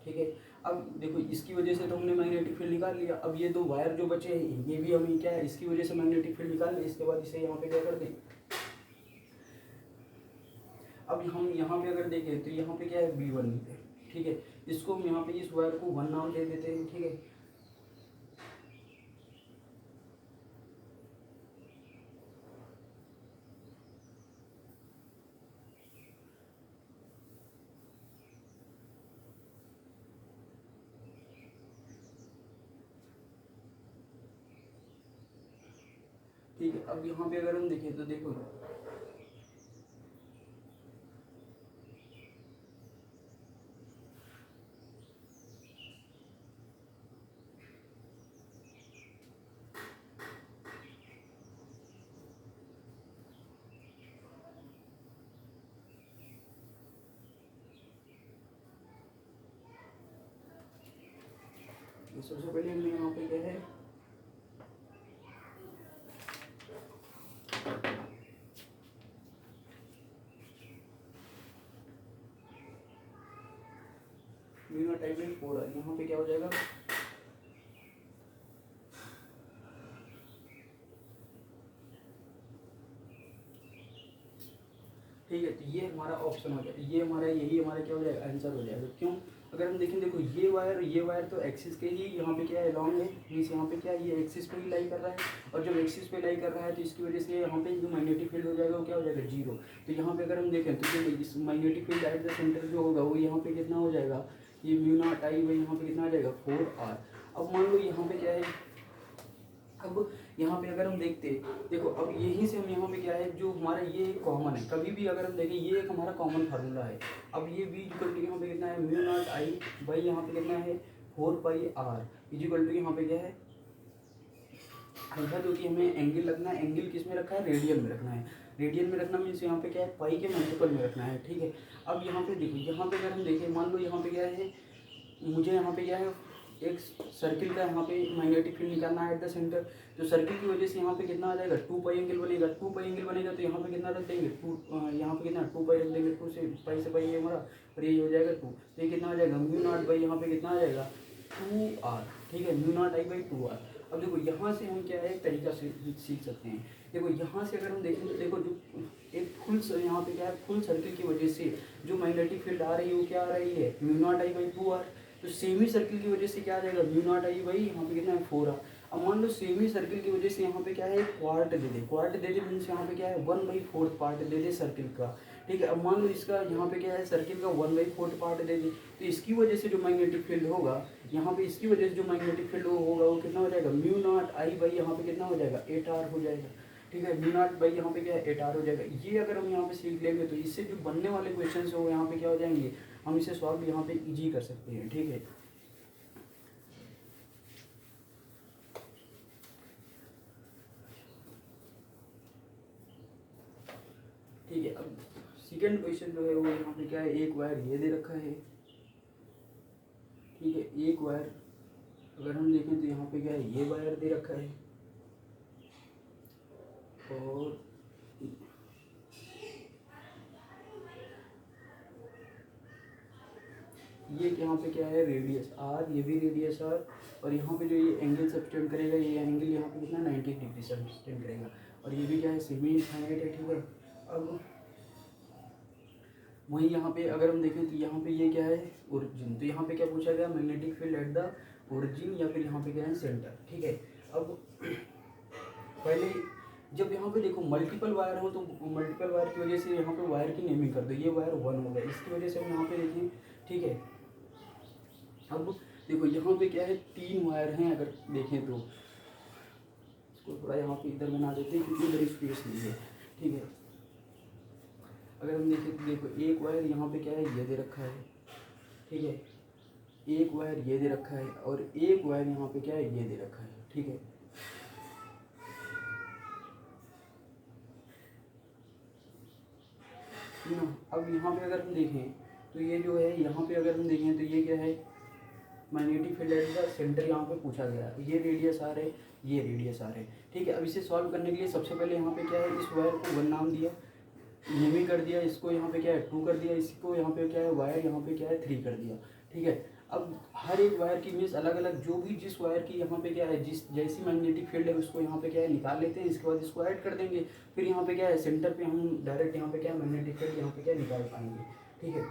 ठीक है। अब देखो इसकी वजह से तो हमने मैग्नेटिक फील्ड निकाल लिया। अब ये दो वायर जो बचे हैं ये भी हमें क्या है, इसकी वजह से मैग्नेटिक फील्ड निकाल लें, इसके बाद इसे यहाँ पे क्या कर दें। अब हम यहाँ पे अगर देखें तो यहाँ पे क्या है V1, ठीक है। इसको हम यहाँ पे इस वायर को 1 नाम दे देते हैं, ठीक है। ठीक है, अब यहाँ पे अगर हम देखें तो देखो सबसे पहले हमने यहाँ पे क्या है, mu naught I by 4r, यहाँ पे क्या हो जाएगा, ठीक है। तो ये हमारा ऑप्शन हो जाएगा, ये हमारा यही हमारा क्या हो जाएगा, आंसर हो जाएगा। क्यों, अगर हम देखें, देखो ये वायर तो एक्सिस के ही यहाँ पे क्या है, लॉन्ग है, मीन्स यहाँ पे क्या है, ये एक्सिस पे ही लाई कर रहा है, और जब एक्सिस पे लाई कर रहा है तो इसकी वजह से यहाँ पे जो मैग्नेटिक फील्ड हो जाएगा वो क्या हो जाएगा, 0। तो यहाँ पे अगर हम देखें तो इस magnetic field at the centre जो होगा वो यहाँ पे कितना हो जाएगा, ये म्यू नॉट आई बाई यहाँ पे कितना आ जाएगा 4r। अब मान लो यहाँ पे क्या है, अब यहाँ पे अगर हम देखते, देखो अब यहीं से हम यहाँ पे क्या है, जो हमारा ये कॉमन है, कभी भी अगर हम देखें ये एक हमारा कॉमन फार्मूला है। अब ये v इक्वल टू यहाँ पे कितना है, म्यू नॉट आई बाई यहाँ पे कितना है 4 पाई r इक्वल टू यहाँ पे क्या है अल्फा, जो कि हमें एंगल रखना है, एंगल किस में रखा है, रेडियन में रखना है। रेडियन में रखना मीन्स यहाँ पे क्या है, पाई के मल्टीपल में रखना है, ठीक है। अब यहाँ पे देखो, यहाँ पे अगर हम देखें, मान लो यहाँ पे क्या है, मुझे यहाँ पे क्या है, एक सर्किल का यहाँ पे मैग्नेटिक फील्ड निकालना है एट द सेंटर। तो सर्किल की वजह से यहाँ पे कितना आ जाएगा, 2 पाई एंगल बनेगा, 2 पाई एंगल बनेगा, तो यहाँ पे कितना रख देंगे, 2, यहाँ पे कितना 2 पाई रख देंगे, 2 से पाई ये हमारा, और ये हो जाएगा 2, तो ये कितना आ जाएगा, म्यू नॉट बाई यहाँ पे कितना आ जाएगा 2r, ठीक है, mu naught I by 2r। अब देखो यहाँ से हम क्या है, एक तरीका से सीख सकते हैं। देखो यहाँ से अगर हम देखें तो देखो जो एक फुल यहाँ पे क्या है, फुल सर्किल की वजह से जो मैग्नेटिक फील्ड आ रही है वो क्या आ रही है, mu naught I by 2r। तो सेमी सर्किल की वजह से क्या आ जाएगा, म्यू नॉट आई बाई यहाँ पे कितना है 4r। अब मान लो सेमी सर्किल की वजह से यहाँ पे क्या है, क्वार्ट दे दे, क्वार्ट दे दे मीन्स यहाँ पे क्या है 1/4 पार्ट दे दे सर्किल का, ठीक है। अब मान लो इसका यहाँ पे क्या है, सर्किल का 1/4 पार्ट दे दी, तो इसकी वजह से जो मैग्नेटिक फील्ड होगा यहाँ पे, इसकी वजह से जो मैग्नेटिक फील्ड होगा वो कितना हो जाएगा, म्यू नॉट आई बाई यहाँ पे कितना हो जाएगा 8r हो जाएगा, ठीक है। म्यू नॉट बाई यहाँ पे क्या है 8r हो जाएगा। ये अगर हम यहाँ पे सीख लेंगे तो इससे जो बनने वाले क्वेश्चन हो यहाँ पे क्या हो जाएंगे, हम इसे सॉल्व यहाँ पे ईजी कर सकते हैं, ठीक है। ठीक है, अब सेकंड क्वेश्चन जो है वो यहाँ पे क्या है, एक वायर ये दे रखा है, ठीक है। एक वायर अगर हम देखें तो यहाँ पे क्या है, ये वायर दे रखा है, और ये यहाँ पे क्या है रेडियस आर, ये भी रेडियस आर, और यहाँ पे जो ये एंगल सब्सटेंड करेगा, ये एंगल यहाँ पे कितना 90 डिग्री सब्सटेंड करेगा, और ये भी क्या है सेमी इनफाइनाइट है, ठीक है। अब वहीं यहाँ पे अगर हम देखें तो यहाँ पे ये क्या है ओरिजिन, तो यहाँ पे क्या पूछा गया magnetic field at the origin, या फिर यहाँ पे क्या है सेंटर, ठीक है। अब पहले जब यहाँ पे देखो मल्टीपल वायर हो तो मल्टीपल वायर की वजह से यहाँ पे वायर की नेमिंग कर दो, ये वायर 1 हो गया, इसकी वजह से हम यहाँ पे देखें, ठीक है। अब देखो यहाँ पे क्या है 3 वायर हैं, अगर देखें तो इसको थोड़ा यहाँ पे इधर बना देते हैं क्योंकि इधर स्पेस नहीं है, ठीक है। अगर हम देखें तो देखो एक वायर यहाँ पे क्या है ये दे रखा है, ठीक है, एक वायर ये दे रखा है, और एक वायर यहाँ पे क्या है ये दे रखा है, ठीक है। ना अब यहाँ पे अगर हम देखें तो ये जो है यहाँ पे अगर हम देखें तो ये क्या है magnetic field at the centre यहाँ पे पूछा गया, ये रेडियस आ रहे, ये रेडियस आ रहे, ठीक है। अब इसे सॉल्व करने के लिए सबसे पहले यहाँ पे क्या है इस वायर को 1 नाम दिया, नेमी कर दिया, इसको यहाँ पे क्या है 2 कर दिया, इसको यहाँ पे क्या है वायर यहाँ पे क्या है 3 कर दिया, ठीक है। अब हर एक वायर की इमेज अलग अलग, जो भी जिस वायर की यहाँ पे क्या है जिस जैसी मैग्नेटिक फील्ड है उसको यहाँ पे क्या है निकाल लेते हैं, इसके बाद इसको ऐड कर देंगे, फिर यहाँ पे क्या है सेंटर पे हम डायरेक्ट यहाँ पे क्या है मैग्नेटिक फील्ड यहाँ पे क्या निकाल पाएंगे, ठीक है।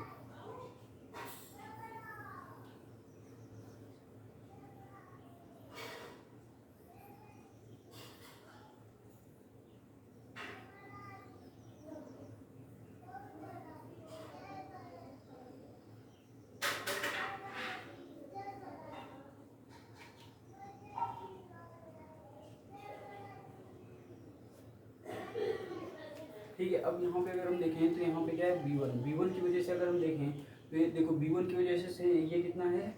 ठीक है, अब यहाँ पे अगर हम देखें तो यहाँ पे क्या है V1 की वजह से अगर हम देखें तो ये देखो V1 की वजह से ये कितना है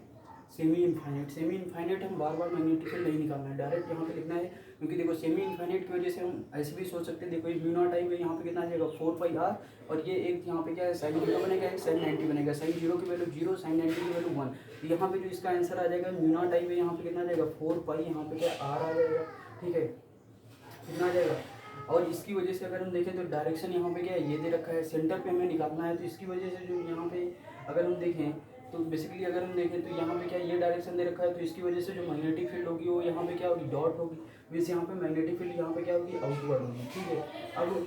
सेमी इनफाइनाइट हम बार बार मैग्नेटिक फील्ड नहीं निकालना है, डायरेक्ट यहाँ पे लिखना है, क्योंकि देखो सेमी इनफाइनाइट की वजह से हम ऐसे भी सोच सकते हैं, देखो ये म्यू नॉट आई है, यहाँ पे कितना आ जाएगा 4πr, और ये एक यहाँ पे क्या है साइन 0 बनेगा, एक साइन 90 बनेगा, साइन 0 की वैल्यू 0, साइन 90 की वैल्यू 1, तो यहाँ पे जो इसका आंसर आ जाएगा म्यू नॉट आई है, यहाँ पे कितना आ जाएगा 4π, यहाँ पे क्या r आ जाएगा, ठीक है, कितना आ जाएगा। और इसकी वजह से अगर हम देखें तो डायरेक्शन यहाँ पे क्या है ये दे रखा है, सेंटर पे हमें निकालना है, तो इसकी वजह से जो यहाँ पे अगर हम देखें तो बेसिकली अगर हम देखें तो यहाँ पे क्या ये डायरेक्शन दे रखा है, तो इसकी वजह से जो मैग्नेटिक फील्ड होगी वो यहाँ पे क्या होगी डॉट होगी, मीन्स यहाँ पे मैग्नेटिक फील्ड यहाँ पे क्या होगी आउटवर्ड होगी, ठीक है। अब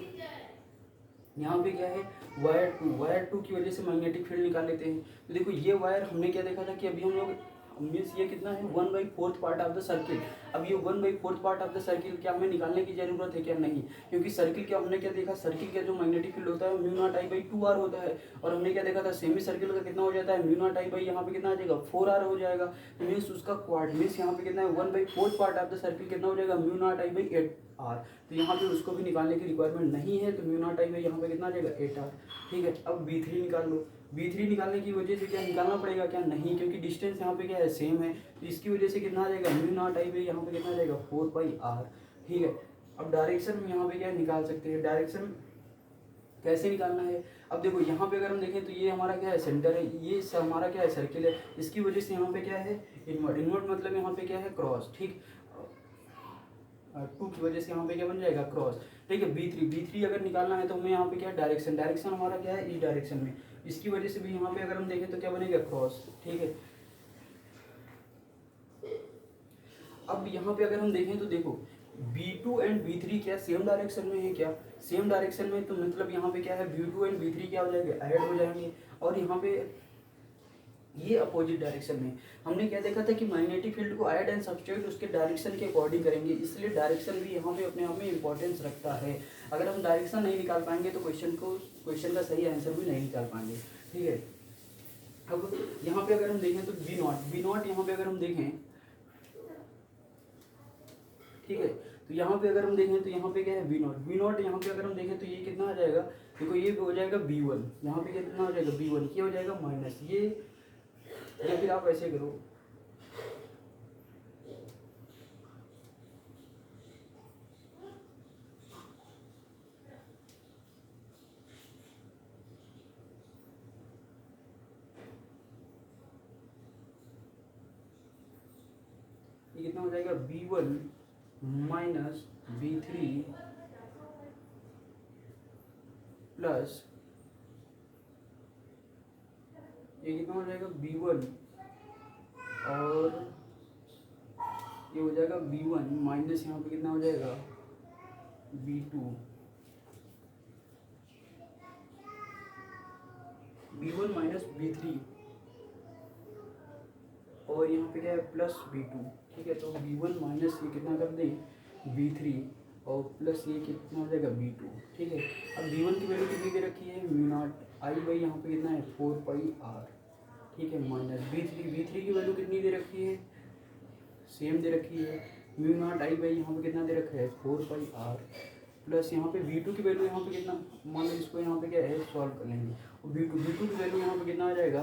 यहाँ पे क्या है वायर टू की वजह से मैग्नेटिक फील्ड निकाल लेते हैं, तो देखो ये वायर हमने क्या देखा था कि अभी हम लोग मीन्स ये कितना है 1/4 पार्ट ऑफ द सर्किल, अब ये 1/4 पार्ट ऑफ द सर्किल क्या हमें निकालने की जरूरत है क्या, नहीं, क्योंकि सर्किल क्या हमने क्या देखा सर्किल का जो मैग्नेटिक फील्ड होता है mu naught I by 2r होता है, और हमने क्या देखा था सेमी सर्किल का कितना हो जाता है म्यू नॉट आई बाई यहाँ पे कितना आ जाएगा 4r हो जाएगा, तो मीन्स उसका क्वाड मीन्स यहाँ पे कितना है 1/4 पार्ट ऑफ द सर्किल कितना हो जाएगा mu naught I by 8r, तो यहाँ पे उसको भी निकालने की रिक्वायरमेंट नहीं है, तो म्यू नॉट आई बाई यहाँ पे कितना आ जाएगा 8r, ठीक है। अब V3 निकाल लो, V3 निकालने की वजह से क्या निकालना पड़ेगा क्या, नहीं, क्योंकि डिस्टेंस यहाँ पे क्या है सेम है, तो इसकी वजह से कितना आ जाएगा म्यू नॉट आई बाई यहाँ पे कितना आ जाएगा 4πr, ठीक है। अब डायरेक्शन में यहाँ पे क्या निकाल सकते हैं, डायरेक्शन कैसे निकालना है, अब देखो यहाँ पे अगर हम देखें तो ये हमारा क्या है सेंटर है, ये हमारा क्या है सर्किल है, इसकी वजह से यहाँ पे क्या है इनवर्ट मतलब यहाँ पे क्या है क्रॉस, ठीक, 2 की वजह से यहाँ पे क्या बन जाएगा क्रॉस, ठीक है। B3 अगर निकालना है तो हमें यहाँ पे क्या है डायरेक्शन हमारा क्या है इस डायरेक्शन में, इसकी वजह से भी यहाँ पे अगर हम देखें तो क्या बनेगा क्रॉस, ठीक है। अब यहाँ पे अगर हम देखें तो देखो B2 एंड B3 क्या सेम डायरेक्शन में है क्या, सेम डायरेक्शन में, तो मतलब यहाँ पे क्या है B2 एंड B3 क्या हो जाएंगे ऐड हो जाएंगे, और यहाँ पे ये अपोजिट डायरेक्शन में हमने क्या देखा था कि मैग्नेटिक फील्ड को ऐड एंड सब्सट्रैक्ट उसके डायरेक्शन के अकॉर्डिंग करेंगे, इसलिए डायरेक्शन भी यहाँ पे अपने आप में इंपॉर्टेंस रखता है, अगर हम डायरेक्शन नहीं निकाल पाएंगे तो क्वेश्चन का सही आंसर भी नहीं निकाल पाएंगे, ठीक है। अब यहाँ पे अगर हम देखें तो V0 यहाँ पे अगर हम देखें, ठीक है, तो यहाँ पे अगर हम देखें तो यहाँ पे क्या है V0 यहाँ पे अगर हम देखें तो ये कितना आ जाएगा, देखो ये हो जाएगा B1, यहाँ पे कितना हो जाएगा B1, ये हो जाएगा माइनस ये, या फिर आप ऐसे करो ये कितना हो जाएगा B1 माइनस B3 प्लस ये कितना हो जाएगा B1 और ये हो जाएगा B1 माइनस यहाँ पे कितना हो जाएगा B2, B1 माइनस B3 और यहाँ पे क्या है प्लस B2। ठीक है, तो B1 माइनस ये कितना कर दें B3 और प्लस ये कितना हो जाएगा B2। ठीक है, अब B1 की वैल्यू कितनी दे रखी है म्यू नॉट आई बाई यहाँ पे कितना है 4 पाई R। ठीक है, माइनस B3 की वैल्यू कितनी दे रखी है सेम दे रखी है म्यू नॉट आई बाई यहाँ पे कितना दे रखा है 4 पाई R प्लस यहाँ पे B2 की वैल्यू यहाँ पे कितना, मान लो इसको यहाँ पे क्या है सॉल्व कर लेंगे और B2 की वैल्यू यहाँ पे कितना आ जाएगा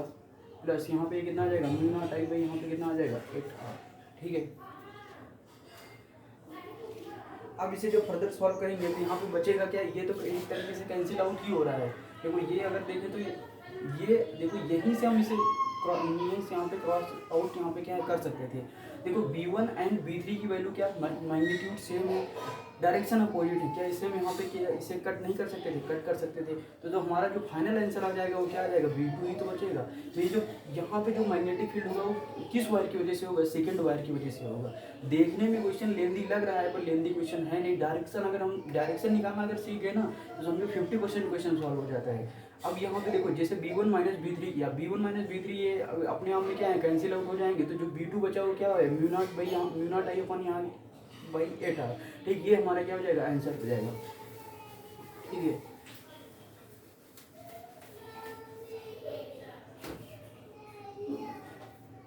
प्लस यहाँ पे कितना आ जाएगा म्यू नॉट आई बाई यहाँ पे कितना आ जाएगा 8R। ठीक है, अब इसे जब फर्दर सॉल्व करेंगे तो यहाँ पे बचेगा क्या, ये तो एक तरीके से कैंसिल आउट ही हो रहा है। देखो ये अगर देखें तो ये देखो यहीं से हम इसे यहाँ पे क्रॉस आउट यहाँ पे क्या कर सकते थे। देखो B1 एंड B3 की वैल्यू क्या मैग्नीट्यूड सेम है, डायरेक्शन अपोजिट है, क्या इसे हम यहाँ पे क्या इसे कट नहीं कर सकते थे, कट कर सकते थे। तो जो हमारा जो फाइनल आंसर आ जाएगा वो क्या आ जाएगा B2 ही तो बचेगा। तो ये जो यहाँ पे जो मैग्नेटिक फील्ड होगा वो किस वायर की वजह से होगा, सेकंड वायर की वजह से होगा। देखने में क्वेश्चन लेंदी लग रहा है पर लेंदी क्वेश्चन है नहीं। डायरेक्शन अगर हम डायरेक्शन निकालना अगर सीख गए ना तो समझो 50% क्वेश्चन सॉल्व हो जाता है। अब यहाँ पे देखो जैसे B1 माइनस B3 किया, B1 माइनस B3 ये अपने आप में क्या है कैंसिल आउट हो जाएंगे। तो जो B2 बचा वो क्या है म्यू नॉट बाई यहाँ म्यू नॉट आई अपन यहाँ बाई 8R। ठीक, ये हमारा क्या हो जाएगा आंसर हो जाएगा। ठीक है,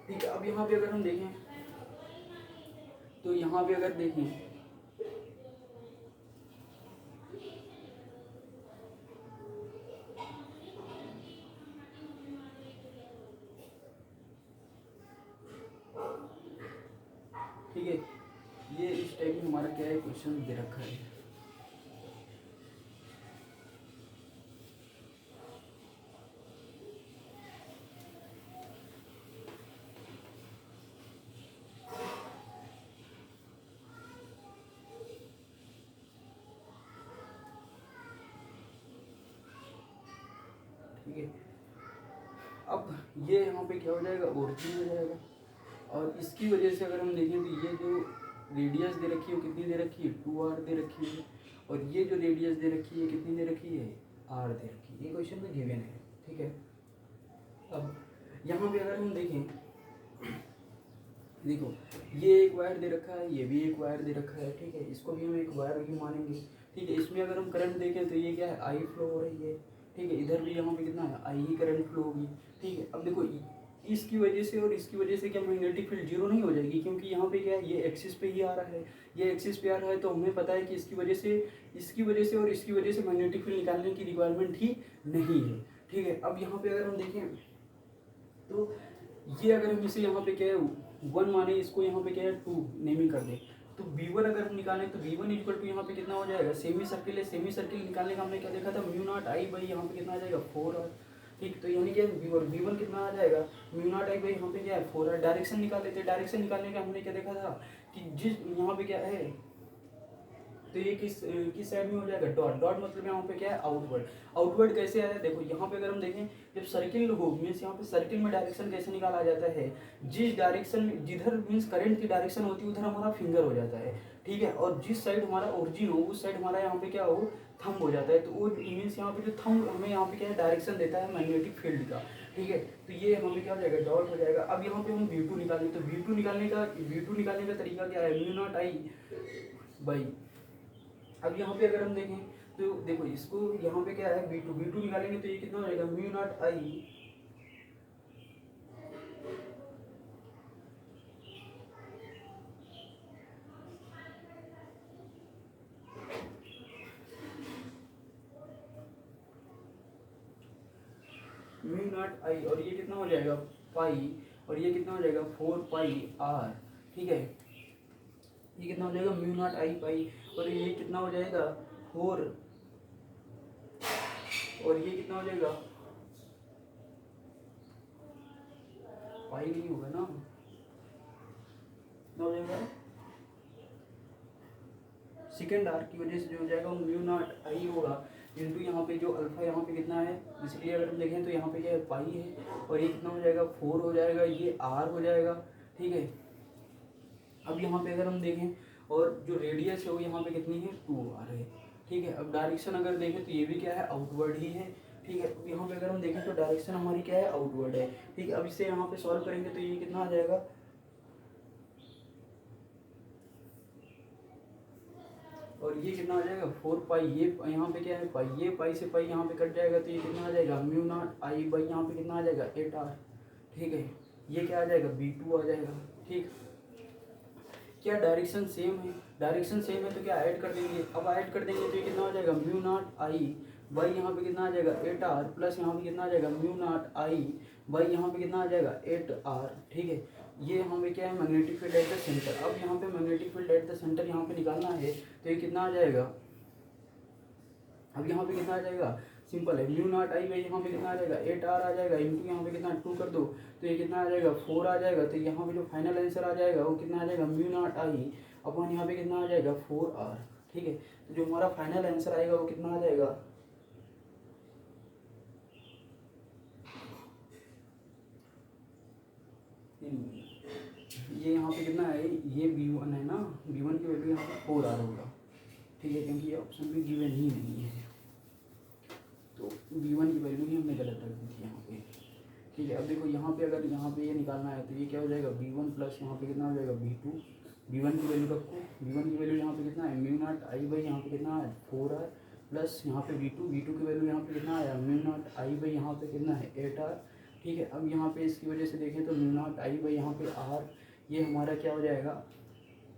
ठीक है। अब यहाँ पे अगर हम देखें तो यहाँ पे अगर देखें ठीक है, ये इस टाइप में हमारा क्या है क्वेश्चन दे रखा है। ठीक है, अब ये यहाँ पे क्या हो जाएगा ओरिजिन हो जाएगा और इसकी वजह से अगर हम देखें तो ये जो रेडियस दे रखी है वो कितनी दे रखी है 2R दे रखी है और ये जो रेडियस दे रखी है कितनी दे रखी है R दे रखी है। ये क्वेश्चन में गिवन है। ठीक है, अब यहाँ पे अगर हम देखें देखो ये एक वायर दे रखा है, ये भी एक वायर दे रखा है। ठीक है, इसको भी हम एक वायर ही मानेंगे। ठीक है, इसमें अगर हम करंट देखें तो ये क्या है आई फ्लो हो रही है। ठीक है, इधर भी यहाँ पे कितना है आई ही करंट फ्लो होगी। ठीक है, अब देखो इसकी वजह से और इसकी वजह से क्या मैग्नेटिक फील्ड जीरो नहीं हो जाएगी क्योंकि यहाँ पे क्या है ये एक्सिस पे ही आ रहा है, ये एक्सिस पे आ रहा है। तो हमें पता है कि इसकी वजह से और इसकी वजह से मैग्नेटिक फील्ड निकालने की रिक्वायरमेंट ही नहीं है। ठीक है, अब यहाँ पे अगर हम देखें तो ये अगर हम इसे यहाँ पे क्या है 1 माने, इसको यहाँ पे क्या है 2 नेमिंग कर दे तो B1 अगर हम निकालें तो B1 इक्वल टू यहाँ पे कितना हो जाएगा सेमी सर्किल है। सेमी सर्किल निकालने का हमने क्या देखा था म्यू नॉट आई बाई यहाँ पे कितना आ जाएगा 4R। ठीक, तो यानी क्या B1 कितना आ जाएगा म्यू नॉट आई बाई यहाँ पे क्या है 4R। डायरेक्शन निकाल लेते हैं, डायरेक्शन निकालने का हमने क्या देखा था कि जिस यहाँ पे क्या है तो ये किस साइड में हो जाएगा डॉट मतलब यहाँ पे क्या है आउटवर्ड कैसे आया देखो यहाँ पे अगर हम देखें जब सर्किल हो मीन्स यहाँ पे सर्किल में डायरेक्शन कैसे निकाला जाता है जिस डायरेक्शन में जिधर मीन्स करंट की डायरेक्शन होती है उधर हमारा फिंगर हो जाता है। ठीक है, और जिस साइड हमारा ओरिजिन हो उस साइड हमारा यहाँ पे क्या हो थंब हो जाता है। तो वो मीन्स यहाँ पे जो थंब हमें यहाँ पे क्या है डायरेक्शन देता है मैग्नेटिक फील्ड का। ठीक है, तो ये हमें क्या हो जाएगा डॉट हो जाएगा। अब यहाँ पे हम V2 निकालें तो V2 निकालने का तरीका क्या है म्यू नॉट आई बाई। अब यहाँ पे अगर हम देखें तो देखो इसको यहाँ पे क्या है V2 निकालेंगे तो ये कितना हो जाएगा म्यू नॉट आई और ये कितना हो जाएगा पाई और ये कितना हो जाएगा 4 पाई R। ठीक है, ये कितना हो जाएगा म्यू नॉट आई पाई और ये कितना हो जाएगा 4 और ये कितना हो जाएगा पाई नहीं होगा ना, कितना हो जाएगा सेकेंड R की वजह से जो हो जाएगा वो म्यू नॉट आई होगा। इंटू यहाँ पे जो अल्फा यहाँ पे कितना है, बेसिकली अगर हम देखें तो यहाँ पे क्या है पाई है, और ये कितना हो जाएगा 4 हो जाएगा, ये आर हो जाएगा, ठीक है। अब यहाँ पे अगर हम देखें और जो रेडियस है वो यहाँ पे कितनी है 2r है, ठीक है। अब डायरेक्शन अगर देखें तो ये भी क्या है आउटवर्ड ही है, ठीक है। यहाँ पे अगर हम देखें तो डायरेक्शन हमारी क्या है आउटवर्ड है, ठीक है। अब इसे यहाँ पे सॉल्व करेंगे तो ये कितना आ जाएगा, और ये कितना आ जाएगा 4 पाई, ये यहाँ पे क्या है पाई, ये पाई से पाई यहाँ पे कट जाएगा तो ये कितना आ जाएगा म्यू नॉट आई बाई यहाँ पे कितना आ जाएगा 8r, ठीक है। ये क्या आ जाएगा b2 आ जाएगा, ठीक। क्या डायरेक्शन सेम है, डायरेक्शन सेम है तो क्या ऐड कर देंगे, अब ऐड कर देंगे तो ये कितना हो जाएगा म्यू नॉट आई बाई यहाँ पे कितना आ जाएगा 8r प्लस यहाँ पे कितना आ जाएगा म्यू नॉट आई बाई यहाँ पे कितना आ जाएगा 8r, ठीक है। ये हमें क्या है magnetic field at the centre. अब यहाँ पे magnetic field at the centre यहाँ पे निकालना है तो ये कितना आ जाएगा, अब यहाँ पे कितना आ जाएगा सिंपल है, म्यू नॉट आई बाई यहाँ पे कितना आ जाएगा 8r आ जाएगा, इंटू यहाँ पे कितना 2 कर दो तो ये कितना आ जाएगा 4 आ जाएगा। तो यहाँ पे जो फाइनल आंसर आ जाएगा वो कितना आ जाएगा म्यू नॉट आई अपन यहाँ पे कितना आ जाएगा 4r, ठीक है। तो जो हमारा फाइनल आंसर आएगा वो कितना आ जाएगा, ये यहाँ पे कितना है, ये b1 है ना, b1 की वैल्यू यहाँ पे 4r होगा, ठीक है, क्योंकि ये ऑप्शन भी गिवन ही नहीं है, तो b1 की वैल्यू ही हमने गलत रख दी थी यहाँ पे, ठीक है। अब देखो यहाँ पे अगर यहाँ पे ये निकालना है तो ये क्या हो जाएगा b1 प्लस यहाँ पे कितना हो जाएगा b2, b1 की वैल्यू रखो, b1 की वैल्यू यहाँ पे कितना है म्यू नॉट आई बाई यहाँ पे कितना है 4r प्लस यहाँ पे b2 की वैल्यू यहाँ पे कितना आया म्यू नॉट आई बाई यहाँ पे कितना है 8r, ठीक है। अब यहाँ पे इसकी वजह से देखें तो म्यू नॉट आई बाई यहाँ पे r, ये हमारा क्या हो जाएगा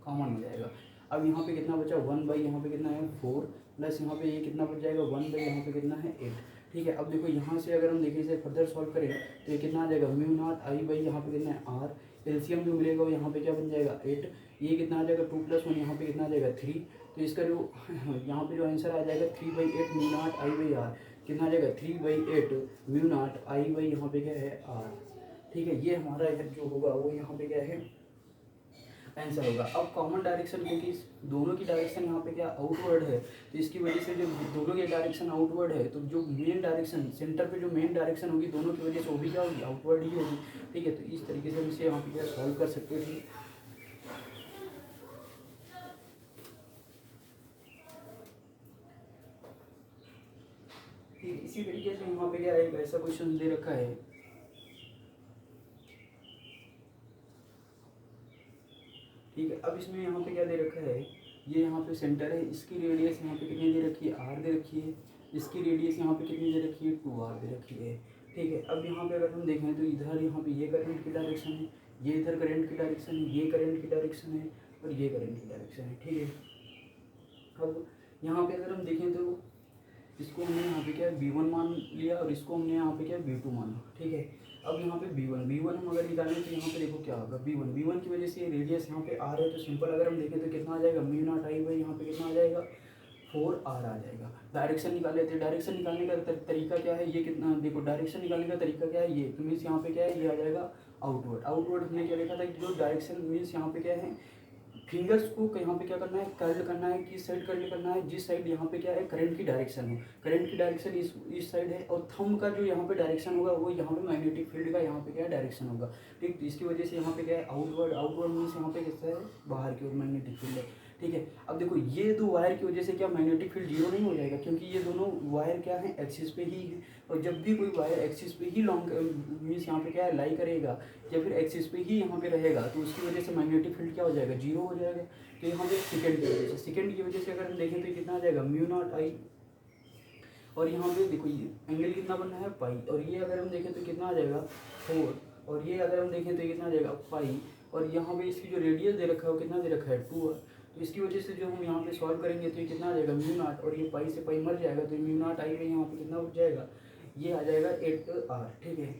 कॉमन हो जाएगा। अब यहाँ पे कितना बचा 1 बाई यहाँ पे कितना है 4 प्लस यहाँ पे ये कितना बच जाएगा 1 बाई यहाँ पे कितना है 8, ठीक है। अब देखो यहाँ से अगर हम देखें इसे फर्दर सॉल्व करें तो ये कितना आ जाएगा म्यू नॉट आई बाई यहाँ पे कितना है r, एलसीएम जो मिलेगा वो यहाँ पे क्या बन जाएगा 8, ये कितना आ जाएगा 2 + 1 यहाँ पे कितना आ जाएगा 3, तो इसका जो यहाँ पे जो आंसर आ जाएगा 3/8 mu naught I by r, कितना आ जाएगा 3/8 म्यू नॉट आई बाई यहाँ पे क्या है r, ठीक है। ये हमारा जो होगा वो यहाँ पे क्या है आंसर होगा। अब कॉमन डायरेक्शन, क्योंकि दोनों की डायरेक्शन यहाँ पे क्या आउटवर्ड है तो इसकी वजह से जो दोनों की डायरेक्शन आउटवर्ड है तो जो मेन डायरेक्शन सेंटर पे जो मेन डायरेक्शन होगी दोनों की वजह से वो भी क्या होगी आउटवर्ड ही होगी, ठीक है। तो इस तरीके से हम इसे यहाँ पे क्या सॉल्व कर सकते हैं, ठीक। इसी तरीके से यहाँ पे क्या एक ऐसा क्वेश्चन दे रखा है, ठीक है। अब इसमें यहाँ पे क्या दे रखा है, ये यहाँ पे सेंटर है, इसकी रेडियस यहाँ पे कितनी दे रखी है r दे रखी है, इसकी रेडियस यहाँ पे कितनी दे रखी है 2r दे रखी है, ठीक है। अब यहाँ पे अगर हम देखें तो इधर यहाँ पे ये करंट की डायरेक्शन है, ये इधर करंट की डायरेक्शन है, ये करंट की डायरेक्शन है और ये करंट की डायरेक्शन है, ठीक है। अब यहाँ पे अगर हम देखें तो इसको हमने यहाँ पे क्या b1 मान लिया और इसको हमने यहाँ पे क्या b2 माना, ठीक है। अब यहाँ पे b1 हम अगर निकालें तो यहाँ पे देखो क्या होगा b1 की वजह से रेडियस यहाँ पे r है तो सिंपल अगर हम देखें तो कितना आ जाएगा म्यू नॉट आई बाई यहाँ पे कितना आ जाएगा 4r आ जाएगा। डायरेक्शन निकाल लेते हैं, डायरेक्शन निकालने का तरीका क्या है, ये कितना देखो डायरेक्शन निकालने का तरीका क्या है, ये तो मीन्स यहाँ पे क्या है ये आ जाएगा आउटवर्ड हमने क्या देखा था कि जो डायरेक्शन मीन्स यहाँ पे क्या है फिंगर्स को यहाँ पे क्या करना है कर्ल करना है, किस साइड कर्ल करना है, जिस साइड यहाँ पे क्या है करंट की डायरेक्शन है, करंट की डायरेक्शन इस साइड है और थंब का जो यहाँ पे डायरेक्शन होगा वो यहाँ पे मैग्नेटिक फील्ड का यहाँ पे क्या है डायरेक्शन होगा, ठीक। तो इसकी वजह से यहाँ पे क्या है आउटवर्ड मीन्स यहाँ पे कैसा है बाहर की ओर मैग्नेटिक फील्ड है, ठीक है। अब देखो ये दो वायर की वजह से क्या मैग्नेटिक फील्ड जीरो नहीं हो जाएगा, क्योंकि ये दोनों वायर क्या है एक्सिस पे ही है और जब भी कोई वायर एक्सिस पे ही लॉन्ग मीन्स यहाँ पे क्या है लाई करेगा या फिर एक्सिस पे ही यहाँ पे रहेगा तो उसकी वजह से मैग्नेटिक फील्ड क्या हो जाएगा जीरो हो जाएगा। तो यहाँ पे सेकेंड की वजह से अगर हम देखें तो कितना आ जाएगा म्यू नॉट आई और यहाँ पे देखो ये एंगल कितना बनना है पाई और ये अगर हम देखें तो कितना आ जाएगा 4 और ये अगर हम देखें तो कितना आ जाएगा पाई और यहाँ पे इसकी जो रेडियस दे रखा है वो कितना दे रखा है 2 तो इसकी वजह से जो हम यहाँ पे सॉल्व करेंगे तो ये कितना आ जाएगा म्यू नॉट और ये पाई से पाई मर जाएगा तो म्यू नॉट आई में यहाँ पे कितना बच जाएगा ये आ जाएगा 8r, ठीक है।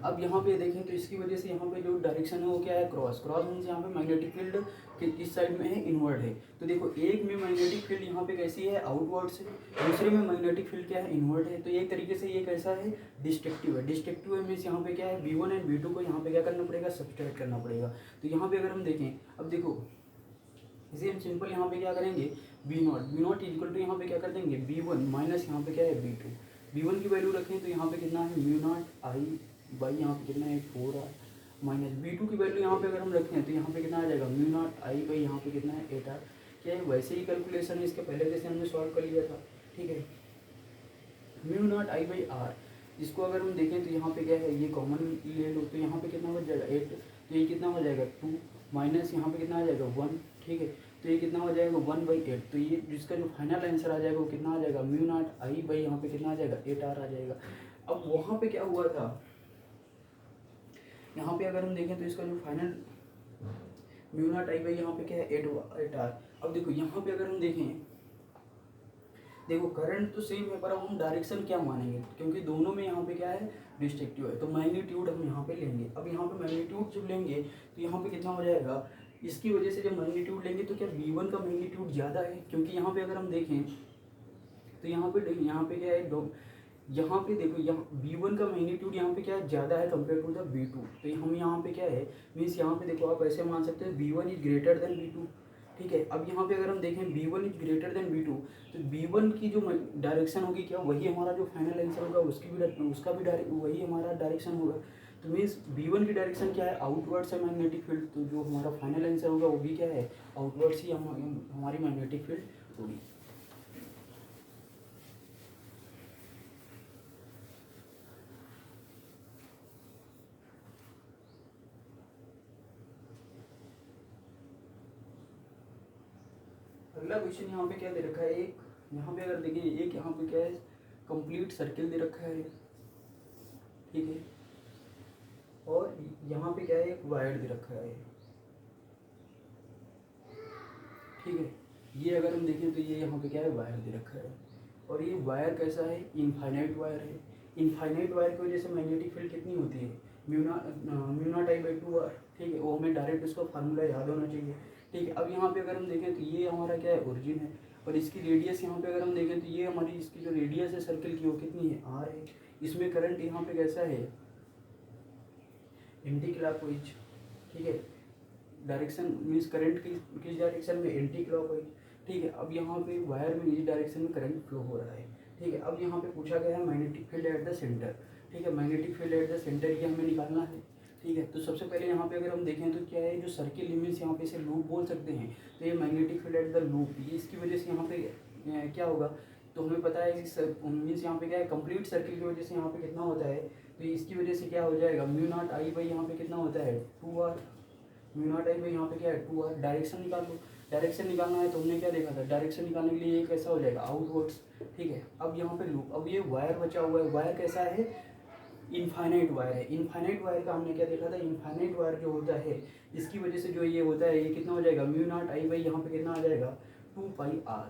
अब यहाँ पे देखें तो इसकी वजह से यहाँ पे जो डायरेक्शन है वो क्या है क्रॉस मीन्स यहाँ पे मैग्नेटिक फील्ड के इस साइड में है इनवर्ड है। तो देखो एक में मैग्नेटिक फील्ड यहाँ पे कैसी है आउटवर्ड से, दूसरे में मैग्नेटिक फील्ड क्या है इनवर्ड है। तो एक तरीके से ये कैसा है डिस्ट्रक्टिव है मीन्स यहाँ पे क्या है b1 एंड b2 को यहाँ पे क्या करना पड़ेगा सब्सट्रैक्ट करना पड़ेगा। तो यहाँ पे अगर हम देखें अब देखो इसे हम सिंपल यहाँ पे क्या करेंगे, बी नॉट इक्वल टू यहाँ पे क्या कर देंगे b1 माइनस यहाँ पे क्या है b2। b1 की वैल्यू रखें तो यहाँ पे कितना है म्यू नॉट आई बाई यहाँ पे कितना है 4r माइनस b2 की वैल्यू यहाँ पे अगर हम रखें तो यहाँ पे कितना आ जाएगा म्यू नॉट आई बाई यहाँ पे कितना है 8r। क्या है वैसे ही कैलकुलेशन है, इसके पहले जैसे हमने सॉल्व कर लिया था। ठीक है, mu naught I by R, इसको अगर हम देखें तो यहाँ पे क्या है ये कॉमन ले लो तो यहाँ पे कितना हो जाएगा 8, तो ये कितना हो जाएगा 2 माइनस यहाँ पे कितना आ जाएगा 1। ठीक है, तो ये कितना हो जाएगा 1/8, तो ये जिसका जो फाइनल आंसर आ जाएगा वो कितना आ जाएगा म्यू नॉट आई बाई यहाँ पे कितना आ जाएगा 8r आ जाएगा। अब वहाँ पे क्या हुआ था, यहाँ पे अगर हम देखें तो इसका जो final mu naught I by यहाँ पे क्या है 8r। अब देखो यहाँ पे अगर हम देखें, देखो करंट तो सेम है पर अब हम डायरेक्शन क्या मानेंगे, क्योंकि दोनों में यहाँ पे क्या है डिस्ट्रक्टिव है, तो मैग्नीट्यूड हम यहाँ पे लेंगे। अब यहाँ पे मैग्नीट्यूड जब लेंगे तो यहाँ पे कितना हो जाएगा, इसकी वजह से जब मैग्नीट्यूड लेंगे तो क्या v1 का मैग्नीट्यूड ज़्यादा है, क्योंकि यहाँ पे अगर हम देखें तो यहाँ पे क्या है यहाँ पे देखो यहाँ v1 का मैग्नीट्यूड यहाँ पे क्या है ज़्यादा है कंपेयर टू द v2। तो हम यहाँ पे क्या है मीन्स यहाँ पे देखो आप ऐसे मान सकते हैं v1 is greater than v2। ठीक है, अब यहाँ पे अगर हम देखें v1 is greater than v2, तो v1 की जो डायरेक्शन होगी क्या वही हमारा जो फाइनल आंसर होगा उसका भी वही हमारा डायरेक्शन होगा। तो मीन्स v1 की डायरेक्शन क्या है आउटवर्ड्स है मैग्नेटिक फील्ड, तो जो हमारा फाइनल आंसर होगा वो भी क्या है आउटवर्ड्स ही हमारी मैग्नेटिक फील्ड होगी। अगला क्वेश्चन यहाँ पे क्या दे रखा है, एक यहाँ पे अगर देखिए एक यहाँ पे क्या है कंप्लीट सर्किल दे रखा है। ठीक है, और यहाँ पे क्या है एक वायर दे रखा है। ठीक है, ये अगर हम देखें तो ये यहाँ पे क्या है वायर दे रखा है, और ये वायर कैसा है इनफाइनाइट वायर है। इनफाइनाइट वायर की वजह से मैग्नेटिक फील्ड कितनी होती है mu naught I by 2r। ठीक है, वो हमें डायरेक्ट उसका फार्मूला याद होना चाहिए। ठीक है, अब यहाँ पे अगर हम देखें तो ये हमारा क्या है ओरिजिन है, और इसकी रेडियस यहाँ पे अगर हम देखें तो ये हमारी इसकी जो रेडियस है सर्किल की वो कितनी है r है। इसमें करंट यहाँ पे कैसा है एंटी क्लॉकवाइज। ठीक है, डायरेक्शन मीन्स करंट किस डायरेक्शन में एंटी क्लॉकवाइज। ठीक है, अब यहाँ पे वायर में इस डायरेक्शन में करंट फ्लो हो रहा है। ठीक है, अब यहाँ पे पूछा गया है magnetic field at the centre. ठीक है, magnetic field at the centre ये हमें निकालना है। ठीक है, तो सबसे पहले यहाँ पे अगर हम देखें तो क्या है जो सर्किल मीन्स यहाँ पे इसे लूप बोल सकते हैं, तो ये magnetic field at the loop, ये इसकी वजह से यहाँ पे क्या होगा, तो हमें पता है मीन्स यहाँ पे क्या है कंप्लीट सर्किल की वजह से यहाँ पे कितना होता है, तो इसकी वजह से क्या हो जाएगा म्यू नॉट आई बाई यहाँ पे कितना होता है 2r। Mu naught I by यहाँ पे क्या है 2r। डायरेक्शन निकाल लो, डायरेक्शन निकालना है तो हमने क्या देखा था डायरेक्शन निकालने के लिए ये कैसा हो जाएगा आउटवर्ड्स। ठीक है, अब यहाँ पे लूप, अब ये वायर बचा हुआ है, वायर कैसा है इनफाइनाइट वायर है। इनफाइनाइट वायर का हमने क्या देखा था, इनफाइनाइट वायर जो होता है इसकी वजह से जो ये होता है ये कितना हो जाएगा म्यू नॉट आई बाई यहाँ पे कितना आ जाएगा 2πr।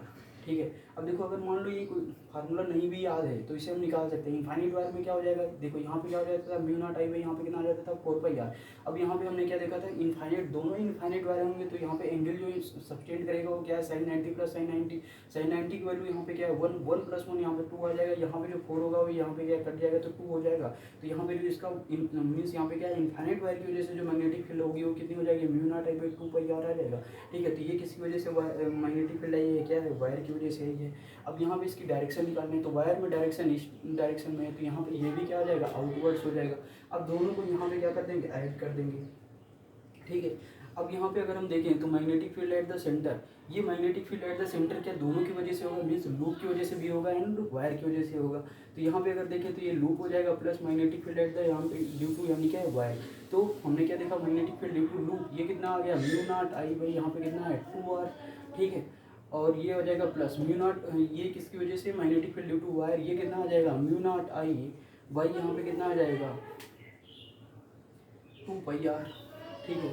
ठीक है, अब देखो अगर मान लो ये कोई फार्मूला नहीं भी याद है तो इसे हम निकाल सकते हैं। इनफाइनाइट वायर में क्या हो जाएगा, देखो यहाँ पे क्या हो जाता था म्यू नॉट आई बाई यहाँ पे कितना आ जाता था 4πr। अब यहाँ पे हमने क्या देखा था इनफाइनाइट, दोनों इनफाइनाइट वायर होंगे तो यहाँ पे एंगल जो सब्सटेंड करेगा वो क्या है sin 90 प्लस sin 90। sin 90 की वैल्यू यहाँ पे क्या है 1 प्लस 1 यहाँ पे 2 आ जाएगा, यहाँ पे जो 4 होगा वो यहाँ पे क्या कट जाएगा तो 2 हो जाएगा। तो यहाँ पे जो इसका मीन्स यहाँ पे क्या है इनफाइनाइट वायर की वजह से जो मैग्नेटिक फील्ड होगी वो कितनी हो जाएगी mu naught I by 2πr आ जाएगा। ठीक है, तो ये किसकी वजह से मैग्नेटिक फील्ड आई है, क्या है वायर की वजह से ही है। अब यहाँ पे इसकी डायरेक्शन निकालनी है तो वायर में डायरेक्शन इस डायरेक्शन में है, तो यहाँ पे ये भी क्या हो जाएगा आउटवर्ड्स हो जाएगा। अब दोनों को यहाँ पे क्या कर देंगे ऐड कर देंगे। ठीक है, अब यहाँ पे अगर हम देखें तो magnetic field at the centre, ये magnetic field at the centre क्या दोनों की वजह से होगा, मीन्स लूप की वजह से भी होगा एंड वायर की वजह से होगा। तो यहाँ पे अगर देखें तो ये लूप हो जाएगा plus magnetic field at the यहाँ पे ड्यू टू यानी क्या है वायर। तो हमने क्या देखा magnetic field due to loop ये कितना आ गया म्यू नॉट आई बाई यहाँ पे कितना है 2r। ठीक है, और ये हो जाएगा प्लस म्यू नॉट, ये किसकी वजह से magnetic field due to wire, ये कितना आ जाएगा म्यू नॉट आई बाई यहाँ पे कितना आ जाएगा 2πr। ठीक है,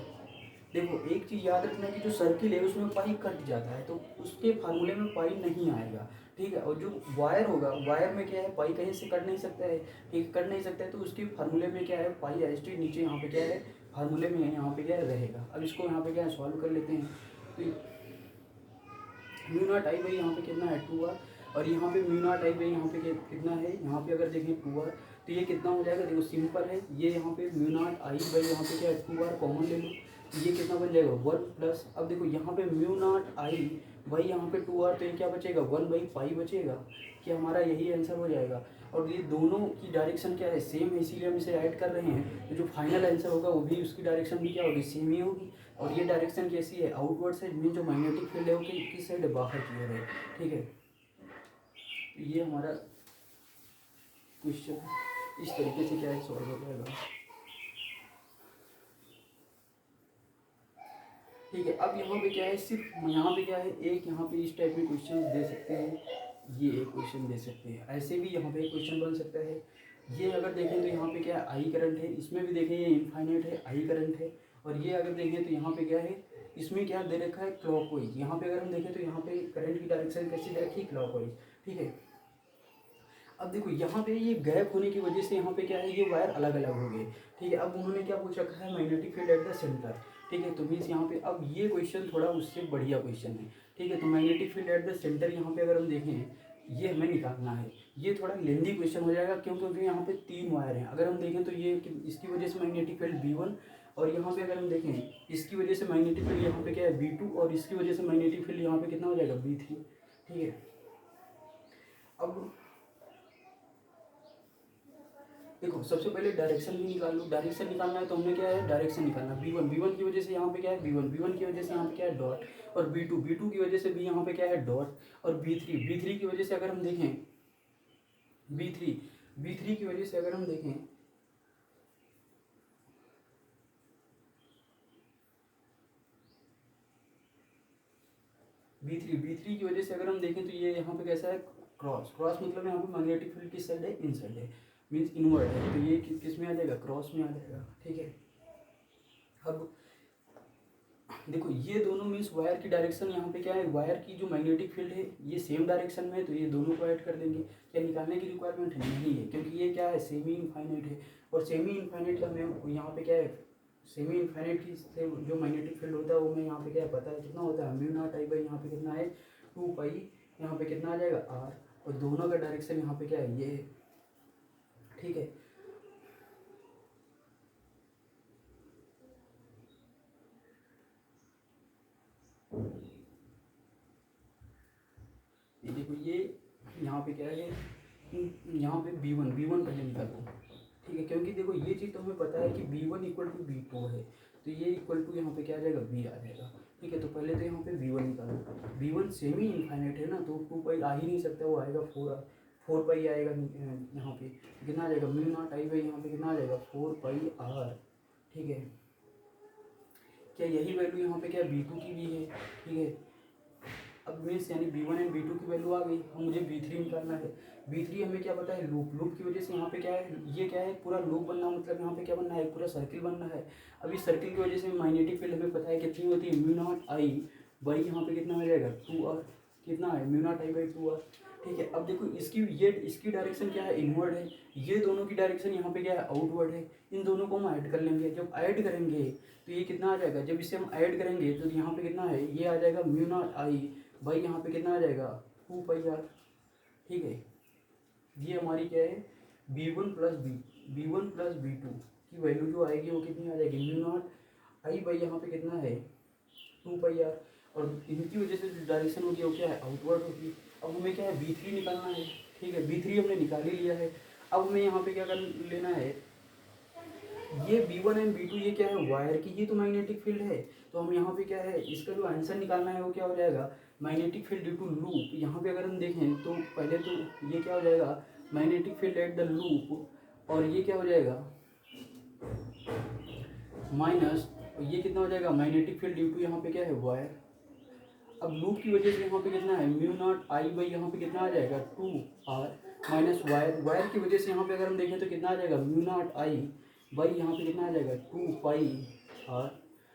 देखो एक चीज़ याद रखना कि जो सर्किल है उसमें पाई कट जाता है तो उसके फार्मूले में पाई नहीं आएगा। ठीक है, और जो वायर होगा वायर में क्या है पाई कहीं से कट नहीं सकता है। ठीक, कट नहीं सकता है तो उसके फार्मूले में क्या है पाई एस्टी नीचे यहाँ पे क्या है फार्मूले में यहाँ पे क्या है रहेगा। अब इसको यहाँ पे क्या है सॉल्व कर लेते हैं। तो म्यू नॉट आई बाई यहाँ पे कितना है 2r, और यहाँ पे म्यू नॉट आई बाई यहाँ पे कितना है, यहाँ पे अगर देखें 2r तो ये कितना हो जाएगा, देखो सिंपल है, ये यहाँ पे म्यू नॉट आई बाई यहाँ पे क्या है 2r कॉमन ले लो, ये कितना बन जाएगा 1 प्लस, अब देखो यहाँ पे म्यू नॉट आई भाई यहाँ पे 2r, तो ये क्या बचेगा 1/पाई बचेगा, कि हमारा यही आंसर हो जाएगा। और ये दोनों की डायरेक्शन क्या है, सेम है, इसीलिए हम इसे ऐड कर रहे हैं। तो जो फाइनल आंसर होगा वो भी उसकी डायरेक्शन भी क्या होगी, सेम ही होगी। और ये डायरेक्शन कैसी है, आउटवर्ड साइड, मीन जो मैग्नेटिक फील्ड है वो किस साइड है, बाहर की ओर है। ठीक है, तो ये हमारा क्वेश्चन इस तरीके से क्या है सॉल्व हो जाएगा। ठीक है, अब यहाँ पे क्या है, सिर्फ यहाँ पे क्या है, एक यहाँ पे इस टाइप में क्वेश्चन दे सकते हैं, ये एक क्वेश्चन दे सकते हैं, ऐसे भी यहाँ पे एक क्वेश्चन बन सकता है। ये अगर देखें तो यहाँ पे क्या है, आई करंट है, इसमें भी देखें ये इनफाइनाइट है, आई करंट है। और ये अगर देखें तो यहाँ पे क्या है, इसमें क्या दे रखा है, क्लॉकवाइज। यहाँ पे अगर हम देखें तो यहाँ पे करंट की डायरेक्शन कैसी दे रखी है, क्लॉकवाइज। ठीक है, अब देखो यहाँ पे ये गैप होने की वजह से यहाँ पे क्या है, ये वायर अलग अलग हो गए। ठीक है, अब उन्होंने क्या पूछ रखा है, magnetic field at the centre. ठीक है, तो मीन्स यहाँ पे अब ये क्वेश्चन थोड़ा उससे बढ़िया क्वेश्चन है। ठीक है, तो magnetic field at the centre यहाँ पे अगर हम देखें, ये हमें निकालना है। ये थोड़ा लेंदी क्वेश्चन हो जाएगा, क्यों, क्योंकि यहाँ पे 3 वायर हैं। अगर हम देखें तो ये इसकी वजह से मैग्नेटिक फील्ड V1, और यहाँ पे अगर हम देखें इसकी वजह से मैग्नेटिक फील्ड यहाँ पे क्या है V2, और इसकी वजह से मैग्नेटिक फील्ड यहाँ पे कितना हो जाएगा V3। ठीक है, अब देखो सबसे पहले डायरेक्शन भी निकाल लो। डायरेक्शन निकालना है तो हमने क्या है, डायरेक्शन निकालना। V1 की वजह से यहाँ पे क्या है, V1 की वजह से यहाँ पे क्या है डॉट, और V2 की वजह से भी यहाँ पे क्या है डॉट, और V3 की वजह से अगर हम देखें, V3 की वजह से अगर हम देखें, V3 की वजह से अगर हम देखें तो ये यहाँ पे कैसा है, क्रॉस मतलब यहाँ पे मैग्नेटिक फील्ड किस साइड है, इन साइड है, मीन्स इनवर्ड है। तो ये किस में आ जाएगा, क्रॉस में आ जाएगा। ठीक है, अब देखो ये दोनों मीन्स वायर की डायरेक्शन यहाँ पे क्या है, वायर की जो मैग्नेटिक फील्ड है ये सेम डायरेक्शन में है, तो ये दोनों को ऐड कर देंगे। क्या निकालने की रिक्वायरमेंट नहीं है, क्योंकि ये क्या है, सेमी इनफाइनाइट है। और सेमी इनफाइनाइट का हमें यहाँ पे क्या है, सेमी इनफाइनाइट की से जो मैग्नेटिक फील्ड होता है वो हमें यहाँ पे क्या है पता है, कितना होता है, म्यू नॉट आई बाई यहाँ पे कितना है 2 पाई, यहाँ पे कितना आ जाएगा R, और दोनों का डायरेक्शन यहाँ पे क्या है, ये है। ठीक है, ये देखो ये यहाँ पे क्या है, यहाँ पे V1 पहले निकालो। ठीक है, क्योंकि देखो ये चीज़ तो हमें पता है कि V1 इक्वल टू V2 है, तो ये इक्वल टू यहाँ पे क्या आ जाएगा, B आ जाएगा। ठीक है, तो पहले तो यहाँ पे V1 निकालो। V1 सेमी इनफाइनाइट है ना, तो 2 पाई आ ही नहीं सकता, वो आएगा 4 पाई आएगा यहाँ पे, कितना आ जाएगा म्यू नॉट आई बाई यहाँ पे कितना आ जाएगा 4 पाई R। ठीक है, क्या यही वैल्यू यहाँ पे क्या V2 की भी है। ठीक है, अब मीन्स यानी V1 एंड V2 की वैल्यू आ गई। अब मुझे V3 निकालना है। V3 हमें क्या पता है, लूप की वजह से यहाँ पे क्या है, ये क्या है पूरा लूप बनना, मतलब यहाँ पे क्या बनना है, पूरा सर्किल बनना है। अब इस सर्किल की वजह से मैग्नेटिक फील्ड हमें पता है कितनी होती है, म्यू नॉट आई बाई यहाँ पे कितना हो जाएगा 2R, कितना है mu naught I by 2R। ठीक है, अब देखो इसकी डायरेक्शन क्या है, इनवर्ड है, ये दोनों की डायरेक्शन यहाँ पे क्या है, आउटवर्ड है। इन दोनों को हम ऐड कर लेंगे। जब ऐड करेंगे तो ये कितना आ जाएगा, जब इसे हम ऐड करेंगे तो यहाँ पे कितना है, ये आ जाएगा म्यू नॉट आई भाई यहाँ पे कितना आ जाएगा 2 पाई R। ठीक है, ये हमारी क्या है, V1 प्लस V2 की वैल्यू जो आएगी वो कितनी आ जाएगी, म्यू नॉट आई भाई यहाँ पे कितना है 2 पाई R, और इनकी वजह से जो डायरेक्शन होगी वो क्या है, आउटवर्ड होगी। अब हमें क्या है, V3 निकालना है। ठीक है, V3 हमने निकाल ही लिया है। अब हमें यहाँ पे क्या कर लेना है, ये V1 एंड V2 ये क्या है, वायर की ही तो मैग्नेटिक फील्ड है। तो हम यहाँ पे क्या है, इसका जो आंसर निकालना है वो क्या हो जाएगा, magnetic field due to loop. यहाँ पे अगर हम देखें तो पहले तो ये क्या हो जाएगा, magnetic field at the loop, और ये क्या हो जाएगा माइनस, ये कितना हो जाएगा, मैग्नेटिक फील्ड ड्यू टू यहाँ पे क्या है, वायर। अब लूप की वजह से यहाँ पे कितना है, म्यू नॉट आई बाई यहाँ पे कितना आ जाएगा 2R माइनस वायर की वजह से यहाँ पे अगर हम देखें तो कितना आ जाएगा, म्यू नॉट आई बाई यहाँ पे कितना आ जाएगा 2 पाई R।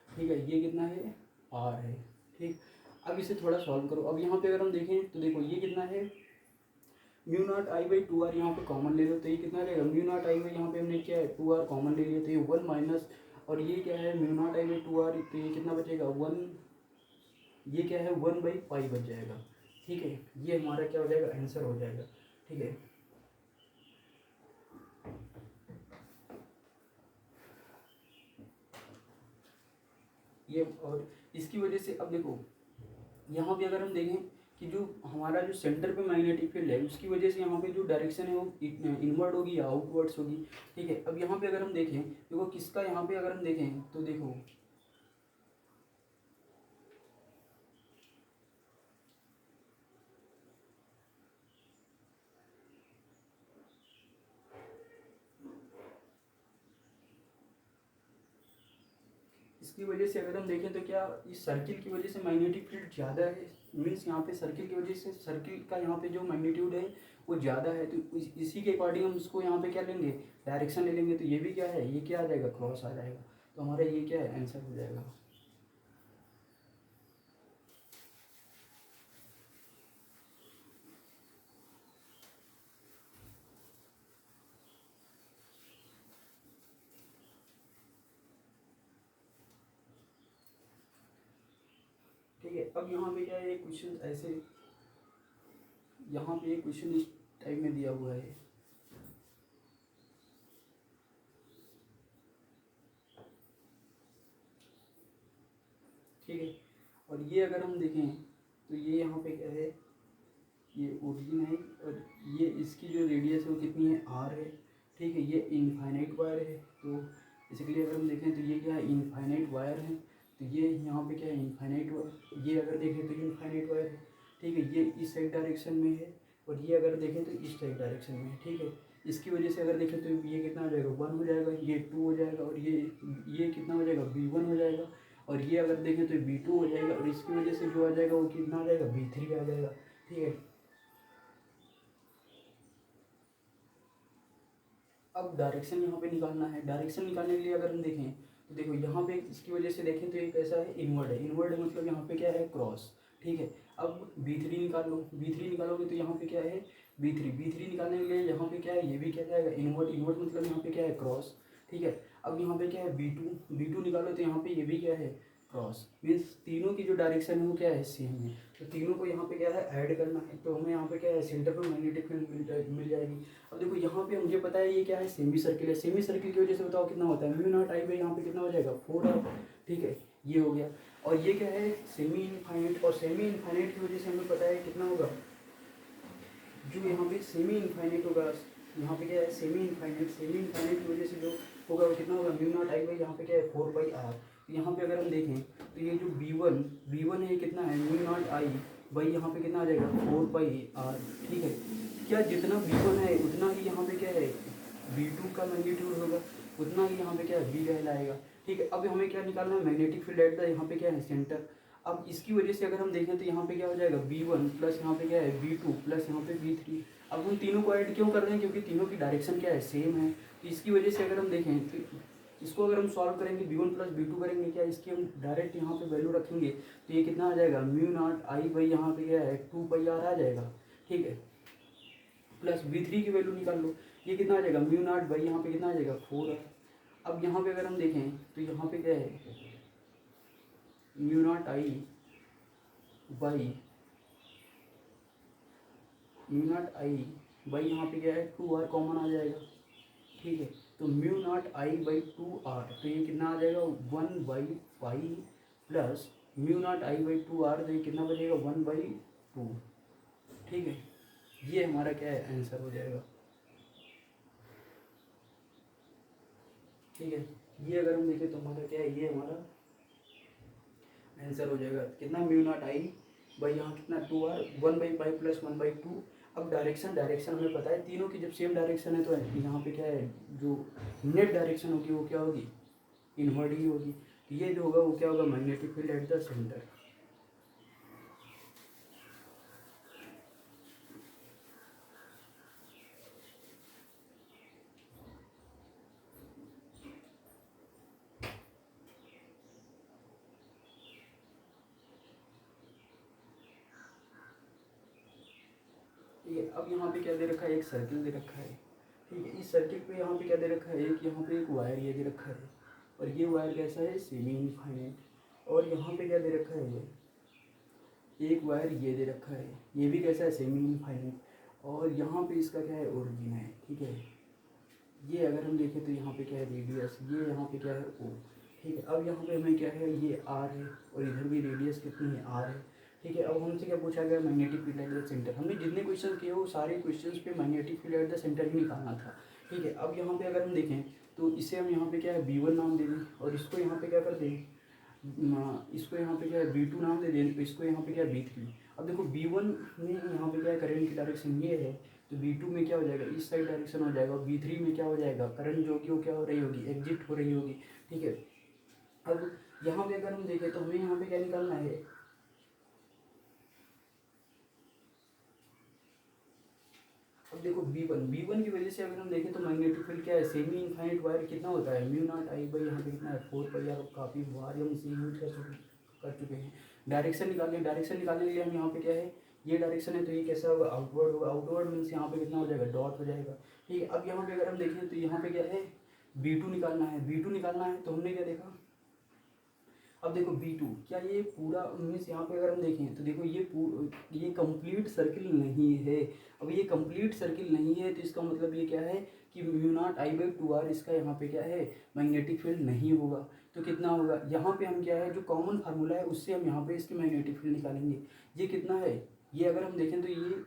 ठीक है, ये कितना है, R है। ठीक, अब इसे थोड़ा सॉल्व करो। अब यहाँ पे अगर हम देखें तो देखो ये कितना है, mu naught I by 2R यहाँ पे कॉमन ले लो तो ये कितना रहेगा, म्यू नॉट आई बाई यहाँ पे हमने क्या है 2R कॉमन ले लिया, तो ये 1 माइनस, और ये क्या है mu naught I by 2R, तो ये कितना बचेगा 1, ये क्या है 1/पाई बच जाएगा। ठीक है, ये हमारा क्या हो जाएगा, आंसर हो जाएगा। ठीक है, ये और इसकी वजह से अब देखो यहाँ पे अगर हम देखें कि जो हमारा जो सेंटर पे मैग्नेटिक फील्ड है उसकी वजह से यहाँ पे जो डायरेक्शन है वो इनवर्ड होगी या आउटवर्ड्स होगी। ठीक है, अब यहाँ पे अगर हम देखें देखो किसका यहाँ पे अगर हम देखें तो देखो इसकी वजह से अगर हम देखें तो क्या इस सर्किल की वजह से मैग्नेटिक फील्ड ज़्यादा है, मीन्स यहाँ पे सर्किल की वजह से सर्किल का यहाँ पे जो मैग्नीट्यूड है वो ज़्यादा है, तो इसी के अकॉर्डिंग हम उसको यहाँ पे क्या लेंगे, डायरेक्शन ले लेंगे। तो ये भी क्या है, ये क्या आ जाएगा, क्रॉस आ जाएगा। तो हमारा ये क्या है, आंसर हो जाएगा। ठीक है, अब यहाँ पे क्या है, एक क्वेश्चन ऐसे यहाँ पे एक क्वेश्चन इस टाइप में दिया हुआ है। ठीक है, और ये अगर हम देखें तो ये यहाँ पे क्या है, ये ओरिजिन है और ये इसकी जो रेडियस है वो कितनी है, आर है। ठीक है, ये इनफाइनाइट वायर है, तो बेसिकली अगर हम देखें तो ये क्या है, इनफाइनाइट वायर है। तो ये यहाँ पे क्या है, इनफाइनाइट वायर, ये अगर देखें तो इनफाइनाइट वायर है। ठीक है, ये इस साइड डायरेक्शन में है और ये अगर देखें तो इस साइड डायरेक्शन में है। ठीक है, इसकी वजह से अगर देखें तो ये कितना हो जाएगा, 1 हो जाएगा, ये 2 हो जाएगा और ये कितना हो जाएगा, V1 हो जाएगा। और ये अगर देखें तो V2 हो जाएगा और इसकी वजह से जो आ जाएगा वो कितना आ जाएगा, V3 आ जाएगा। ठीक है, अब डायरेक्शन यहाँ पे निकालना है। डायरेक्शन निकालने के लिए अगर हम देखें तो देखो यहाँ पे इसकी वजह से देखें तो ये कैसा है, इनवर्ड है। इनवर्ड है मतलब यहाँ पे क्या है, क्रॉस। ठीक है, अब V3 निकाल लो, V3 निकालोगे तो यहाँ पे क्या है, B3 निकालने के लिए यहाँ पे क्या है, ये भी क्या जाएगा, इनवर्ड। इनवर्ड मतलब यहाँ पे क्या है, क्रॉस। ठीक है, अब यहाँ पे क्या है, B2 निकालो तो यहाँ पे ये भी क्या है, क्रॉस। मीन्स तीनों की जो डायरेक्शन है वो क्या है, सेम है। तो तीनों को यहाँ पे क्या है, ऐड करना है। तो हमें यहाँ पे क्या है, सेंटर पे मैग्नेटिक फील्ड मिल जाएगी। अब देखो यहाँ पे मुझे पता है ये क्या है, सेमी सर्किल है। सेमी सर्किल की वजह से बताओ कितना होता है, म्यू नॉट आई बाई यहाँ पे कितना हो जाएगा, 4r। ठीक है, ये हो गया। और ये क्या है, सेमी इनफाइनाइट, और सेमी इनफाइनाइट की वजह से हमें पता है कितना होगा, जो यहाँ पे सेमी इनफाइनाइट होगा, यहाँ पे क्या है, सेमी इनफाइनाइट की वजह से जो होगा वो कितना होगा, म्यू नॉट आई बाई यहाँ पे क्या है, 4/r। यहाँ पे अगर हम देखें तो ये जो V1 है ये कितना है, म्यू नॉट आई बाई यहाँ पे कितना आ जाएगा, 4/r। ठीक है, क्या जितना V1 है उतना ही यहाँ पे क्या है, V2 का मैग्नीट्यूड होगा, उतना ही यहाँ पे क्या है, V कहलाएगा। ठीक है, अब हमें क्या निकालना है, मैग्नेटिक फील्ड एट द यहाँ पे क्या है, सेंटर। अब इसकी वजह से अगर हम देखें तो यहाँ पे क्या हो जाएगा, V1 प्लस यहाँ पे क्या है, V2 प्लस यहाँ पे V3। अब हम तीनों को ऐड क्यों कर रहे हैं, क्योंकि तीनों की डायरेक्शन क्या है, सेम है। तो इसकी वजह से अगर हम देखें तो इसको अगर हम सॉल्व करेंगे, V1 प्लस V2 करेंगे, क्या इसकी हम डायरेक्ट यहाँ पे वैल्यू रखेंगे तो ये कितना आ जाएगा, म्यू नॉट आई बाई यहाँ पे क्या है, 2/r आ जाएगा। ठीक है, प्लस V3 की वैल्यू निकाल लो, ये कितना आ जाएगा, म्यू नॉट बाई यहाँ पे कितना आ जाएगा, 4r। अब यहाँ पे अगर हम देखें तो यहाँ पे क्या है, म्यू नॉट आई बाई यहाँ पे क्या है, 2r कॉमन आ जाएगा। ठीक है, तो mu naught I by 2r, तो ये कितना आ जाएगा, 1/5 plus mu naught I by 2r, तो ये कितना बचेगा, 1/2। ठीक है, ये हमारा क्या है, आंसर हो जाएगा। ठीक है, ये अगर हम देखें तो हमारा क्या है, ये हमारा आंसर हो जाएगा। कितना, म्यू नॉट आई बाई यहाँ कितना, 2r, 1/5 प्लस 1/2। अब डायरेक्शन हमें पता है, तीनों की जब सेम डायरेक्शन है तो यहाँ पे क्या है, जो नेट डायरेक्शन होगी वो क्या होगी, इनवर्ड ही होगी। तो ये जो होगा वो क्या होगा, magnetic field at the centre. ठीक है, अब यहाँ पे क्या दे रखा है, एक सर्किल दे रखा है। ठीक है, इस सर्किल पे यहाँ पे क्या दे रखा है, एक यहाँ पे एक वायर ये दे रखा है और ये वायर कैसा है, सेमी इनफाइनाइट। और यहाँ पे क्या दे रखा है, ये एक वायर ये दे रखा है, ये भी कैसा है, सेमी इनफाइनाइट। और यहाँ पे इसका क्या है, ओरिजिन है। ठीक है, ये अगर हम देखें तो यहाँ पे क्या है, रेडियस, ये यहाँ पे क्या है, ओ। ठीक है। अब यहाँ पे हमें क्या है, ये आर है और इधर भी रेडियस कितनी है, आर है। ठीक है। अब हमसे क्या पूछा गया, magnetic field at the centre. हमने जितने क्वेश्चन किए वो सारे क्वेश्चंस पे magnetic field at the centre ही निकालना था। ठीक है। अब यहाँ पे अगर हम देखें तो इसे हम यहाँ पे क्या है B1 नाम दे दें, और इसको यहाँ पे क्या कर दें, इसको यहाँ पे क्या है B2 नाम दे दें, तो इसको यहाँ पे क्या है B3। अब देखो B1 में यहाँ पे क्या है, करंट की डायरेक्शन ये है, तो B2 में क्या हो जाएगा, इस साइड डायरेक्शन हो जाएगा, और B3 में क्या हो जाएगा, करंट जो कि वो क्या हो रही होगी, एग्जिट हो रही होगी। ठीक है। अब यहाँ पे अगर हम देखें तो हमें यहाँ पे क्या निकालना है, अब देखो B1 की वजह से अगर हम देखें तो मैग्नेटिक फील्ड क्या है, सेमी इनफाइनाइट वायर कितना होता है, म्यू नॉट आई बाई यहाँ पे कितना है 4 पाई आर। काफ़ी बार हम इसे यूज कर चुके हैं। डायरेक्शन निकालने के लिए हम यहाँ पे क्या है, ये डायरेक्शन है तो ये कैसा होगा, आउटवर्ड होगा। आउटवर्ड मीन्स यहाँ पे कितना हो जाएगा, डॉट हो जाएगा। ठीक है। अब यहाँ पे अगर हम देखें तो यहाँ पे क्या है, B2 निकालना है। तो हमने क्या देखा, अब देखो B2 क्या ये पूरा मीन्स यहाँ पे अगर हम देखें तो देखो ये कंप्लीट सर्किल नहीं है। अब ये कंप्लीट सर्किल नहीं है तो इसका मतलब ये क्या है कि mu naught I by 2 R इसका यहाँ पे क्या है, मैग्नेटिक फील्ड नहीं होगा। तो कितना होगा, यहाँ पे हम क्या है, जो कॉमन फार्मूला है उससे हम यहाँ पे इसकी मैग्नेटिक फील्ड निकालेंगे। ये कितना है, ये अगर हम देखें तो ये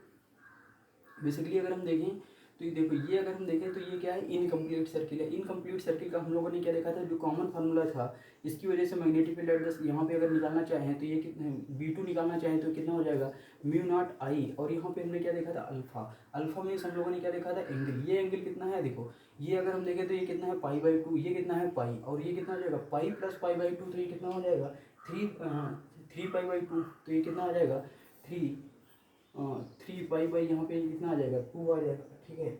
बेसिकली अगर हम देखें तो ये देखो, ये अगर हम देखें तो ये क्या है, इनकम्प्लीट सर्किल है। इनकम्प्लीट सर्किल का हम लोगों ने क्या देखा था, जो कॉमन फार्मूला था इसकी वजह से मैग्नेटिक फील्ड एट द, यहाँ पे अगर निकालना चाहें तो ये कितने, B2 निकालना चाहें तो कितना हो जाएगा, म्यू नॉट आई। और यहाँ पे हमने क्या देखा था, अल्फा। अल्फा मीन्स हम लोगों ने क्या देखा था, एंगल। ये एंगल कितना है, देखो ये अगर हम देखें तो ये कितना है, पाई बाई 2। ये कितना है, पाई, और ये कितना हो जाएगा, पाई प्लस पाई बाई 2। तो ये कितना हो जाएगा, 3 पाई बाई 2। तो ये कितना आ जाएगा, 3 पाई बाई यहाँ पे कितना आ जाएगा, 2 आ जाएगा। ठीक है।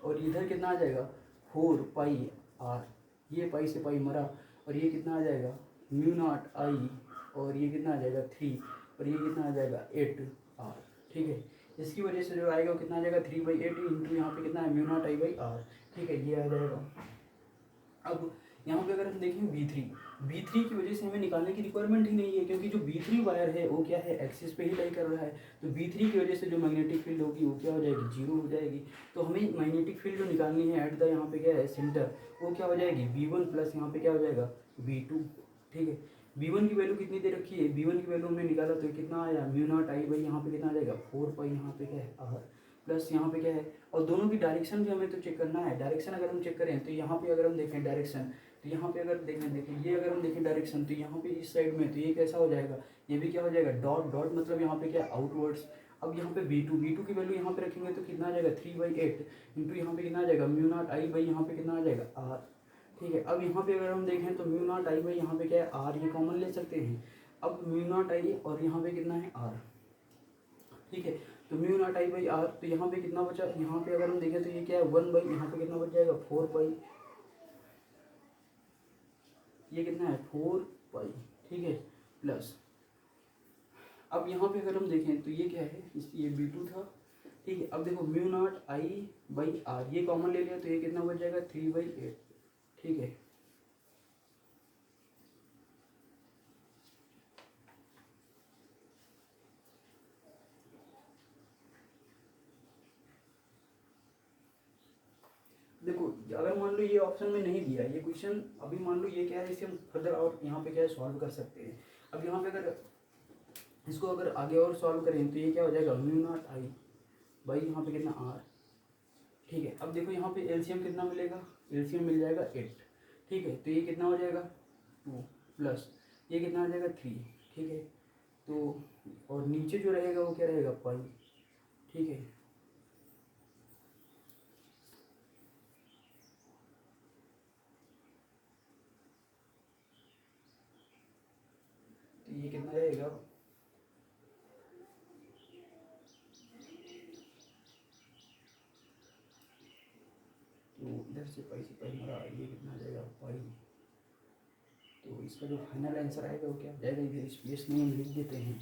और इधर कितना आ जाएगा, 4 पाई आर। ये पाई से पाई मरा, और ये कितना आ जाएगा, म्यू नॉट आई, और ये कितना आ जाएगा 3, और ये कितना आ जाएगा 8 आर। ठीक है। इसकी वजह से जो आएगा वो कितना आ जाएगा, 3/8 इंटू यहाँ पे कितना है, mu naught I by R. ठीक है, ये आ जाएगा। अब यहाँ पे अगर हम देखें B3 की वजह से हमें निकालने की रिक्वायरमेंट ही नहीं है, क्योंकि जो B3 वायर है वो क्या है, एक्सिस पे ही लाई कर रहा है। तो B3 की वजह से जो मैग्नेटिक फील्ड होगी वो क्या हो जाएगी, जीरो हो जाएगी। तो हमें मैग्नेटिक फील्ड जो निकालनी है एट द यहाँ पे क्या है, सेंटर, वो क्या हो जाएगी, B1 प्लस यहाँ पे क्या हो जाएगा, B2। ठीक है। B1 की वैल्यू कितनी दे रखी है, B1 की वैल्यू हमने निकाला तो कितना आया, म्यू नॉट आई बाई यहाँ पे कितना आ जाएगा, 4 पाई यहाँ पे क्या है, आर, प्लस यहाँ पे क्या है, और दोनों की डायरेक्शन भी हमें तो चेक करना है। डायरेक्शन अगर हम चेक करें तो यहाँ पे अगर हम देखें डायरेक्शन, तो यहाँ पे अगर देखें ये अगर हम देखें डायरेक्शन, तो यहाँ पे इस साइड में तो ये कैसा हो जाएगा, ये भी क्या हो जाएगा, डॉट डॉट, मतलब यहाँ पे क्या आउटवर्ड्स। अब यहाँ पे B2 की वैल्यू यहाँ पे रखेंगे तो कितना आ जाएगा, 3/8 इंटू यहाँ पे कितना आ जाएगा, म्यू नॉट आई बाई यहाँ पे कितना आ जाएगा, आर। ठीक है। अब यहाँ पे अगर हम देखें तो म्यू नॉट आई बाई यहाँ पे क्या है, आर, ये कॉमन ले सकते हैं। अब म्यू नॉट आई और यहाँ पे कितना है, आर। ठीक है। तो mu naught I by R, तो यहाँ पे कितना बचा, यहाँ पे अगर हम देखें तो ये क्या है, 1 बाई यहाँ पे कितना बच जाएगा, 4 पाई। ये कितना है, 4 पाई। ठीक है, प्लस अब यहाँ पे अगर हम देखें तो ये क्या है, ये B2 था। ठीक है। अब देखो mu naught I by R, ये कॉमन ले लिया तो ये कितना बच जाएगा, 3/8। ठीक है। देखो अगर मान लो ये ऑप्शन में नहीं दिया ये क्वेश्चन, अभी मान लो ये क्या है, इसे हम फर्दर और यहाँ पे क्या है, सॉल्व कर सकते हैं। अब यहाँ पे अगर इसको अगर आगे और सॉल्व करें तो ये क्या हो जाएगा, म्यू नॉट आई बाई यहाँ पे कितना, आर। ठीक है। अब देखो यहाँ पे एलसीएम कितना मिलेगा, एलसीएम मिल जाएगा 8। ठीक है। तो ये कितना हो जाएगा, 2 प्लस ये कितना आ जाएगा, 3। ठीक है। तो और नीचे जो रहेगा वो क्या रहेगा, पाई। ठीक है। तो ये कितना रहेगा, तो इधर से पाई हमारा ये कितना आ जाएगा, पाई। तो इसका जो फाइनल आंसर आएगा वो क्या आ जाएगा, इधर स्पेस में हम लिख देते हैं।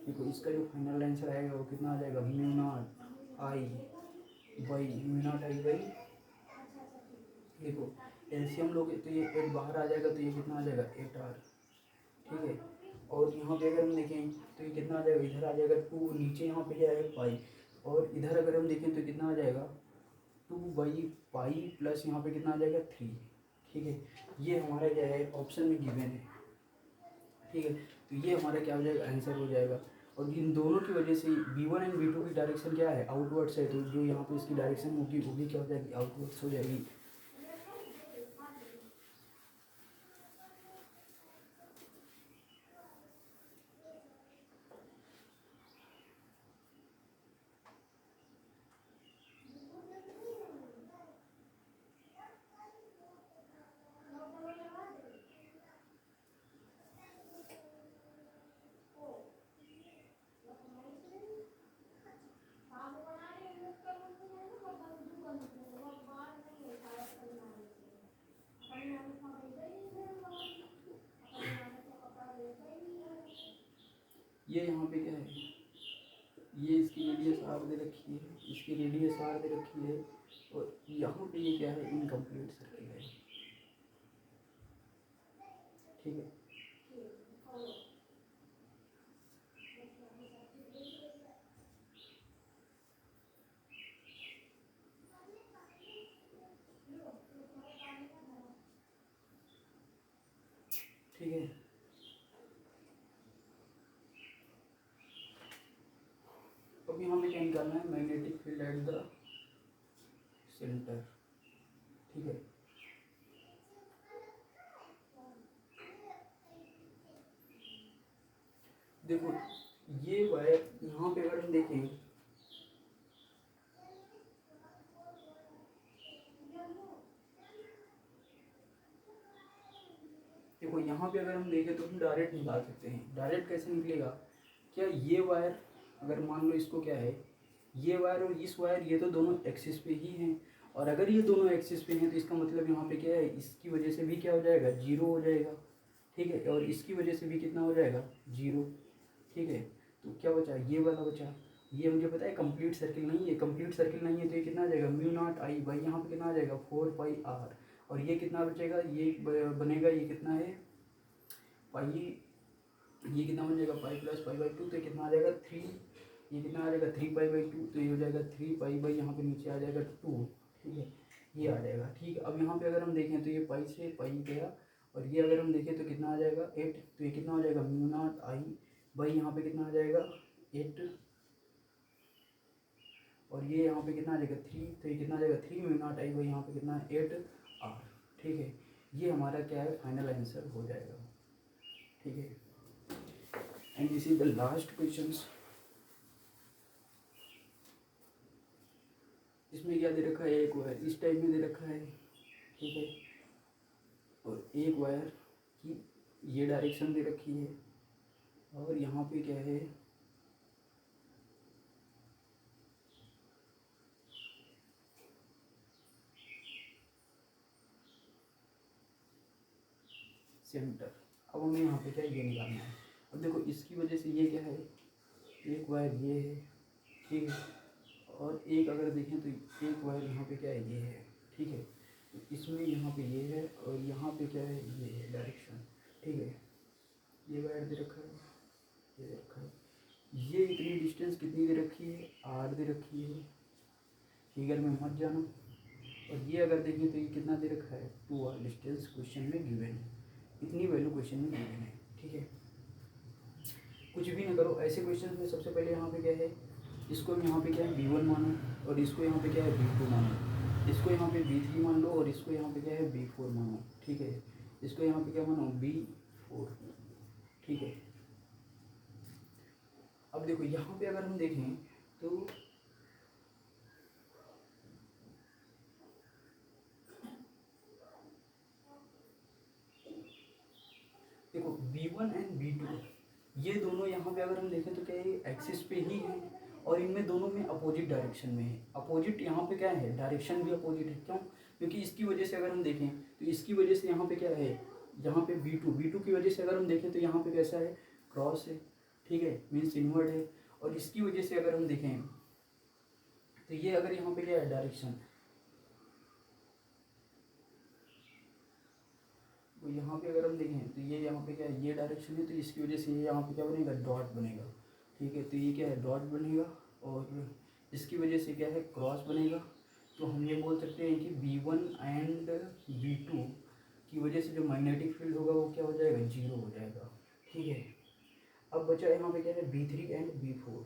देखो इसका जो फाइनल आंसर आएगा वो कितना आ जाएगा, mu naught I by, mu naught I by, देखो एलसीएम लोगे तो ये 8 बाहर आ जाएगा तो ये कितना आ जाएगा, 8R। ठीक है। और यहाँ पे अगर हम देखें तो ये कितना आ जाएगा, इधर आ जाएगा 2, नीचे यहाँ पे जाएगा पाई, और इधर अगर हम देखें तो कितना आ जाएगा, 2/पाई प्लस यहाँ पे कितना आ जाएगा, 3। ठीक है, ये हमारा क्या है ऑप्शन में गिवन है। ठीक है, तो ये हमारा क्या हो जाएगा आंसर हो जाएगा। और इन दोनों की वजह से V1 एंड V2 की डायरेक्शन क्या है आउटवर्ड्स है, तो जो यहाँ पे इसकी डायरेक्शन होगी वो भी क्या हो जाएगी आउटवर्ड्स हो जाएगी। ये यहाँ पे क्या है, ये इसकी रेडियस आर दे रखी है, इसकी रेडियस आर दे रखी है, और यहाँ पे ये क्या है इनकम्प्लीट सर्किल है। ठीक है, ठीक है। अब यहाँ पे क्या निकालना है magnetic field at the centre. ठीक है, देखो ये वायर यहाँ पे अगर हम देखें देखो यहाँ पे अगर हम देखें तो हम डायरेक्ट निकाल सकते हैं। डायरेक्ट कैसे निकलेगा, क्या ये वायर अगर मान लो इसको क्या है ये वायर और इस वायर ये तो दोनों एक्सिस पे ही हैं, और अगर ये दोनों एक्सिस पे हैं तो इसका मतलब यहाँ पे क्या है इसकी वजह से भी क्या हो जाएगा जीरो हो जाएगा। ठीक है, और इसकी वजह से भी कितना हो जाएगा जीरो। ठीक है, तो क्या बचा ये वाला बचा, ये मुझे पता है कंप्लीट सर्किल नहीं है, कंप्लीट सर्किल नहीं है तो ये कितना आ जाएगा म्यू नॉट आई बाई यहाँ पे कितना आ जाएगा 4πr, और ये कितना बचेगा ये बनेगा ये कितना है पाई, ये कितना बन जाएगा pi plus pi by two, तो ये कितना आ जाएगा 3, ये कितना आ जाएगा 3π/2, तो ये हो जाएगा 3π बाई यहाँ पे नीचे आ जाएगा 2। ठीक है, ये आ जाएगा। ठीक है, अब यहाँ पे अगर हम देखें तो ये पाई से पाई गया, और ये अगर हम देखें तो कितना आ जाएगा 8, तो ये कितना हो जाएगा म्यू नॉट आई बाई यहाँ पे कितना आ जाएगा 8, और ये यहाँ पे कितना आ जाएगा 3, तो ये कितना आ जाएगा 3 म्यू नॉट आई बाई यहाँ पे कितना 8r। ठीक है, ये हमारा क्या है फाइनल आंसर हो जाएगा। ठीक है, and this is the last question. इसमें क्या दे रखा है एक वायर इस टाइप में दे रखा है। ठीक है, और एक वायर की ये डायरेक्शन दे रखी है, और यहाँ पे क्या है सेंटर। अब हमें यहाँ पे क्या ये निकालना है। अब देखो इसकी वजह से ये क्या है एक वायर ये है। ठीक है, और एक अगर देखें तो एक वायर यहाँ पे क्या है ये है। ठीक है, तो इसमें यहाँ पे ये है और यहाँ पे क्या है ये है डायरेक्शन। ठीक है, ये वायर दे रखा है, ये दे रखा है, ये इतनी डिस्टेंस कितनी दे रखी है आर दे रखी है। फिगर में मत जाना। और ये अगर देखें तो ये कितना दे रखा है 2r डिस्टेंस क्वेश्चन में गिवन है, इतनी वैल्यू क्वेश्चन में गिवन है। ठीक है, कुछ भी ना करो ऐसे क्वेश्चन में सबसे पहले यहाँ पे क्या है इसको यहाँ पे क्या है V1 मानो, और इसको यहाँ पे क्या है V2 मानो, इसको यहाँ पे V3 मान लो, और इसको यहाँ पे क्या है V4 मानो। ठीक है, इसको यहाँ पे क्या मानो V4। ठीक है, अब देखो यहाँ पे अगर हम देखें तो देखो V1 एंड V2 ये दोनों यहाँ पे अगर हम देखें तो क्या ये एक्सिस पे ही है, और इनमें दोनों में अपोजिट डायरेक्शन में है। अपोजिट यहाँ पे क्या है डायरेक्शन भी अपोजिट है, क्यों क्योंकि इसकी वजह से अगर हम देखें तो इसकी वजह से यहाँ पे क्या है यहाँ पे V2 की वजह से अगर हम देखें तो यहाँ पे कैसा है क्रॉस है। ठीक है, मीन्स इनवर्ड है, और इसकी वजह से अगर हम देखें तो ये अगर यहाँ पे क्या है डायरेक्शन, तो यहाँ पे अगर हम देखें तो ये यहाँ पे क्या है ये डायरेक्शन है, तो इसकी वजह से ये यहाँ पे क्या बनेगा डॉट बनेगा। ठीक है, तो ये क्या है डॉट बनेगा, और इसकी वजह से क्या है क्रॉस बनेगा। तो हम ये बोल सकते हैं कि V1 एंड V2 की वजह से जो मैग्नेटिक फील्ड होगा वो क्या हो जाएगा, जीरो हो जाएगा। ठीक है, अब बचा यहाँ पे क्या है, B3 एंड B4।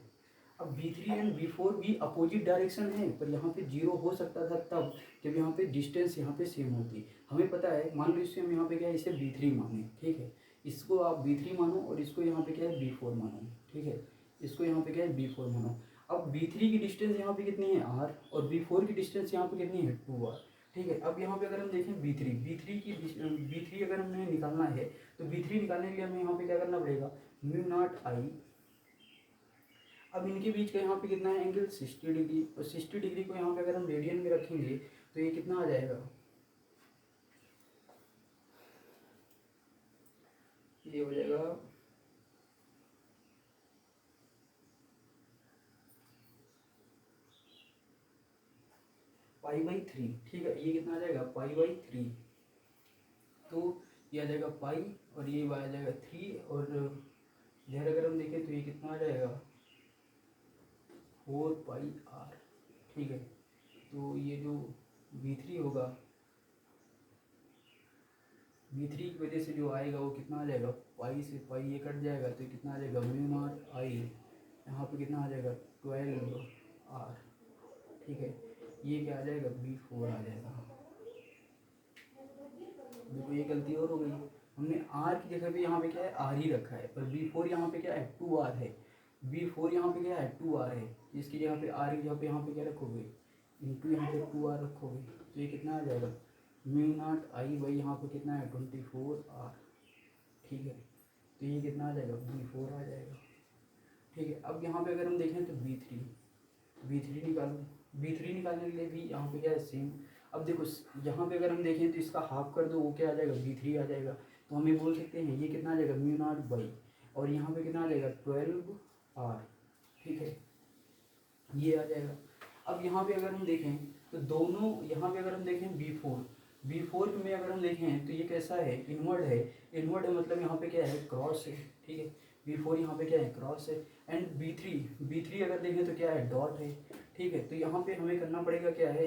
अब B3 एंड B4 भी अपोजिट डायरेक्शन है, पर यहाँ पे जीरो हो सकता था तब जब यहाँ पे डिस्टेंस यहाँ पे सेम होती। हमें पता है, मान लो इससे हम यहाँ पे क्या है, इसे B3 माने, ठीक है, इसको आप B3 मानो और इसको यहाँ पे क्या है B4 मानो। ठीक है, इसको यहाँ पे क्या है B4 मानो। अब B3 की डिस्टेंस यहाँ पे कितनी है R, और B4 की डिस्टेंस यहाँ पे कितनी है 2R। ठीक है, अब यहाँ पे अगर हम देखें B3 अगर हमें निकालना है तो B3 निकालने के लिए हमें यहाँ पे क्या करना पड़ेगा, म्यू नॉट आई। अब इनके बीच का यहाँ पे कितना है एंगल, 60 डिग्री, और 60 डिग्री को यहाँ पे अगर हम रेडियन में रखेंगे तो ये कितना आ जाएगा, ये हो जाएगा π/3। ठीक है, ये कितना आ जाएगा π/3, तो ये आ जाएगा पाई और ये आ जाएगा 3, और इधर अगर हम देखें तो ये कितना आ जाएगा 4πr। ठीक है, तो ये जो B3 होगा, B3 की वजह से जो आएगा वो कितना आ जाएगा, पाई से पाई ये कट जाएगा तो कितना आ जाएगा म्यू नॉट आई, यहाँ पे कितना आ जाएगा 12r। ठीक है, ये क्या आ जाएगा B4 आ जाएगा। देखो ये गलती और हो गई, हमने r की जगह पे यहाँ पे क्या है r ही रखा है, पर B4 यहाँ पे क्या है 2r है। B4 यहाँ पे क्या है 2r है, इसकी जगह पे r की जगह पे यहाँ पे क्या रखोगे, इंटू यहाँ पे 2r रखोगे, तो ये कितना आ जाएगा म्यू नॉट आई बाई यहाँ पे कितना है 24r। ठीक है, तो ये कितना आ जाएगा B4 आ जाएगा। ठीक है, अब यहाँ पे अगर हम देखें तो B3 निकालो, B3 निकालने के लिए भी यहाँ पे क्या है सेम। अब देखो यहाँ पे अगर हम देखें तो इसका हाफ कर दो, वो क्या आ जाएगा B3 आ जाएगा, तो हमें बोल सकते हैं ये कितना आ जाएगा म्यू नॉट बाई, और यहाँ पे कितना आ जाएगा 12r। ठीक है, ये आ जाएगा। अब यहाँ पे अगर हम देखें तो दोनों, यहाँ पे अगर हम देखें B4 में अगर हम देखें तो ये कैसा है, इनवर्ड है। इनवर्ड है मतलब यहाँ पे क्या है क्रॉस है। ठीक है, B4 यहाँ पे क्या है क्रॉस है। एंड B3 अगर देखें तो क्या है डॉट है। ठीक है, तो यहाँ पे हमें करना पड़ेगा क्या है,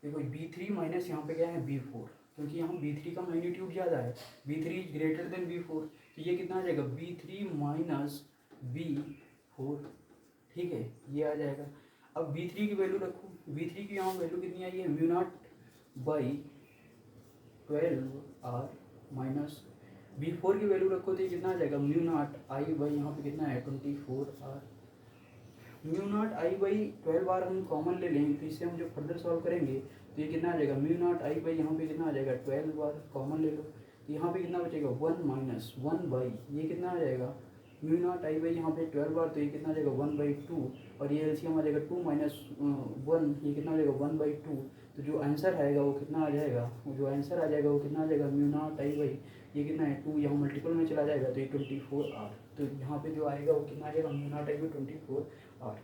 देखो B3 माइनस यहाँ पे क्या है B4, क्योंकि यहाँ B3 का मैग्नीट्यूड ज़्यादा है, B3 ग्रेटर देन B4, तो ये कितना आ जाएगा B3 माइनस B4। ठीक है, ये आ जाएगा। अब B3 की वैल्यू रखो, B3 की यहाँ वैल्यू कितनी आई है mu not by 12r minus B4 की वैल्यू रखो तो ये कितना आ जाएगा म्यू नॉट आई बाई यहाँ पे कितना है 24r। Mu naught I by 12r हम कॉमन ले लेंगे, तो इससे हम जो फर्दर सॉल्व करेंगे तो ये कितना आ जाएगा म्यू नॉट आई बाई यहाँ पे कितना आ जाएगा 12r कॉमन ले लो, तो यहाँ पे कितना बचेगा 1 माइनस 1 बाई ये कितना आ जाएगा म्यू नॉट आई बाई यहाँ पे 12r, तो ये कितना आ जाएगा 1/2, और ये एलसीएम आ जाएगा 2 माइनस 1, ये कितना आ जाएगा 1/2। तो जो आंसर आएगा वो कितना आ जाएगा, जो आंसर आ जाएगा वो कितना आ जाएगा म्यू नॉट आई बाई ये कितना है 2, यहाँ मल्टीपल में चला जाएगा तो ये 24r, तो यहाँ पे जो आएगा वो कितना आ जाएगा mu naught I by 24r।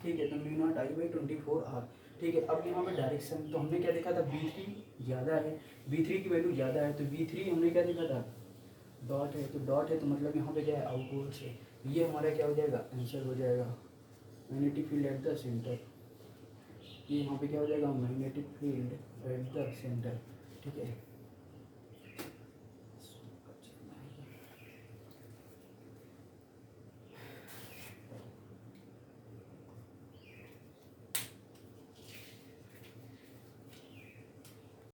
ठीक है, तो mu naught I by 24r। ठीक है, अब यहाँ पे डायरेक्शन तो हमने क्या देखा था B3 ज़्यादा है, B3 की वैल्यू ज़्यादा है, तो B3 हमने क्या देखा था डॉट है, तो डॉट है तो मतलब यहाँ पे क्या है आउटवर्ड से, ये हमारा क्या हो जाएगा आंसर हो जाएगा magnetic field at the centre. ये यहाँ पे क्या हो जाएगा magnetic field at the centre. ठीक है।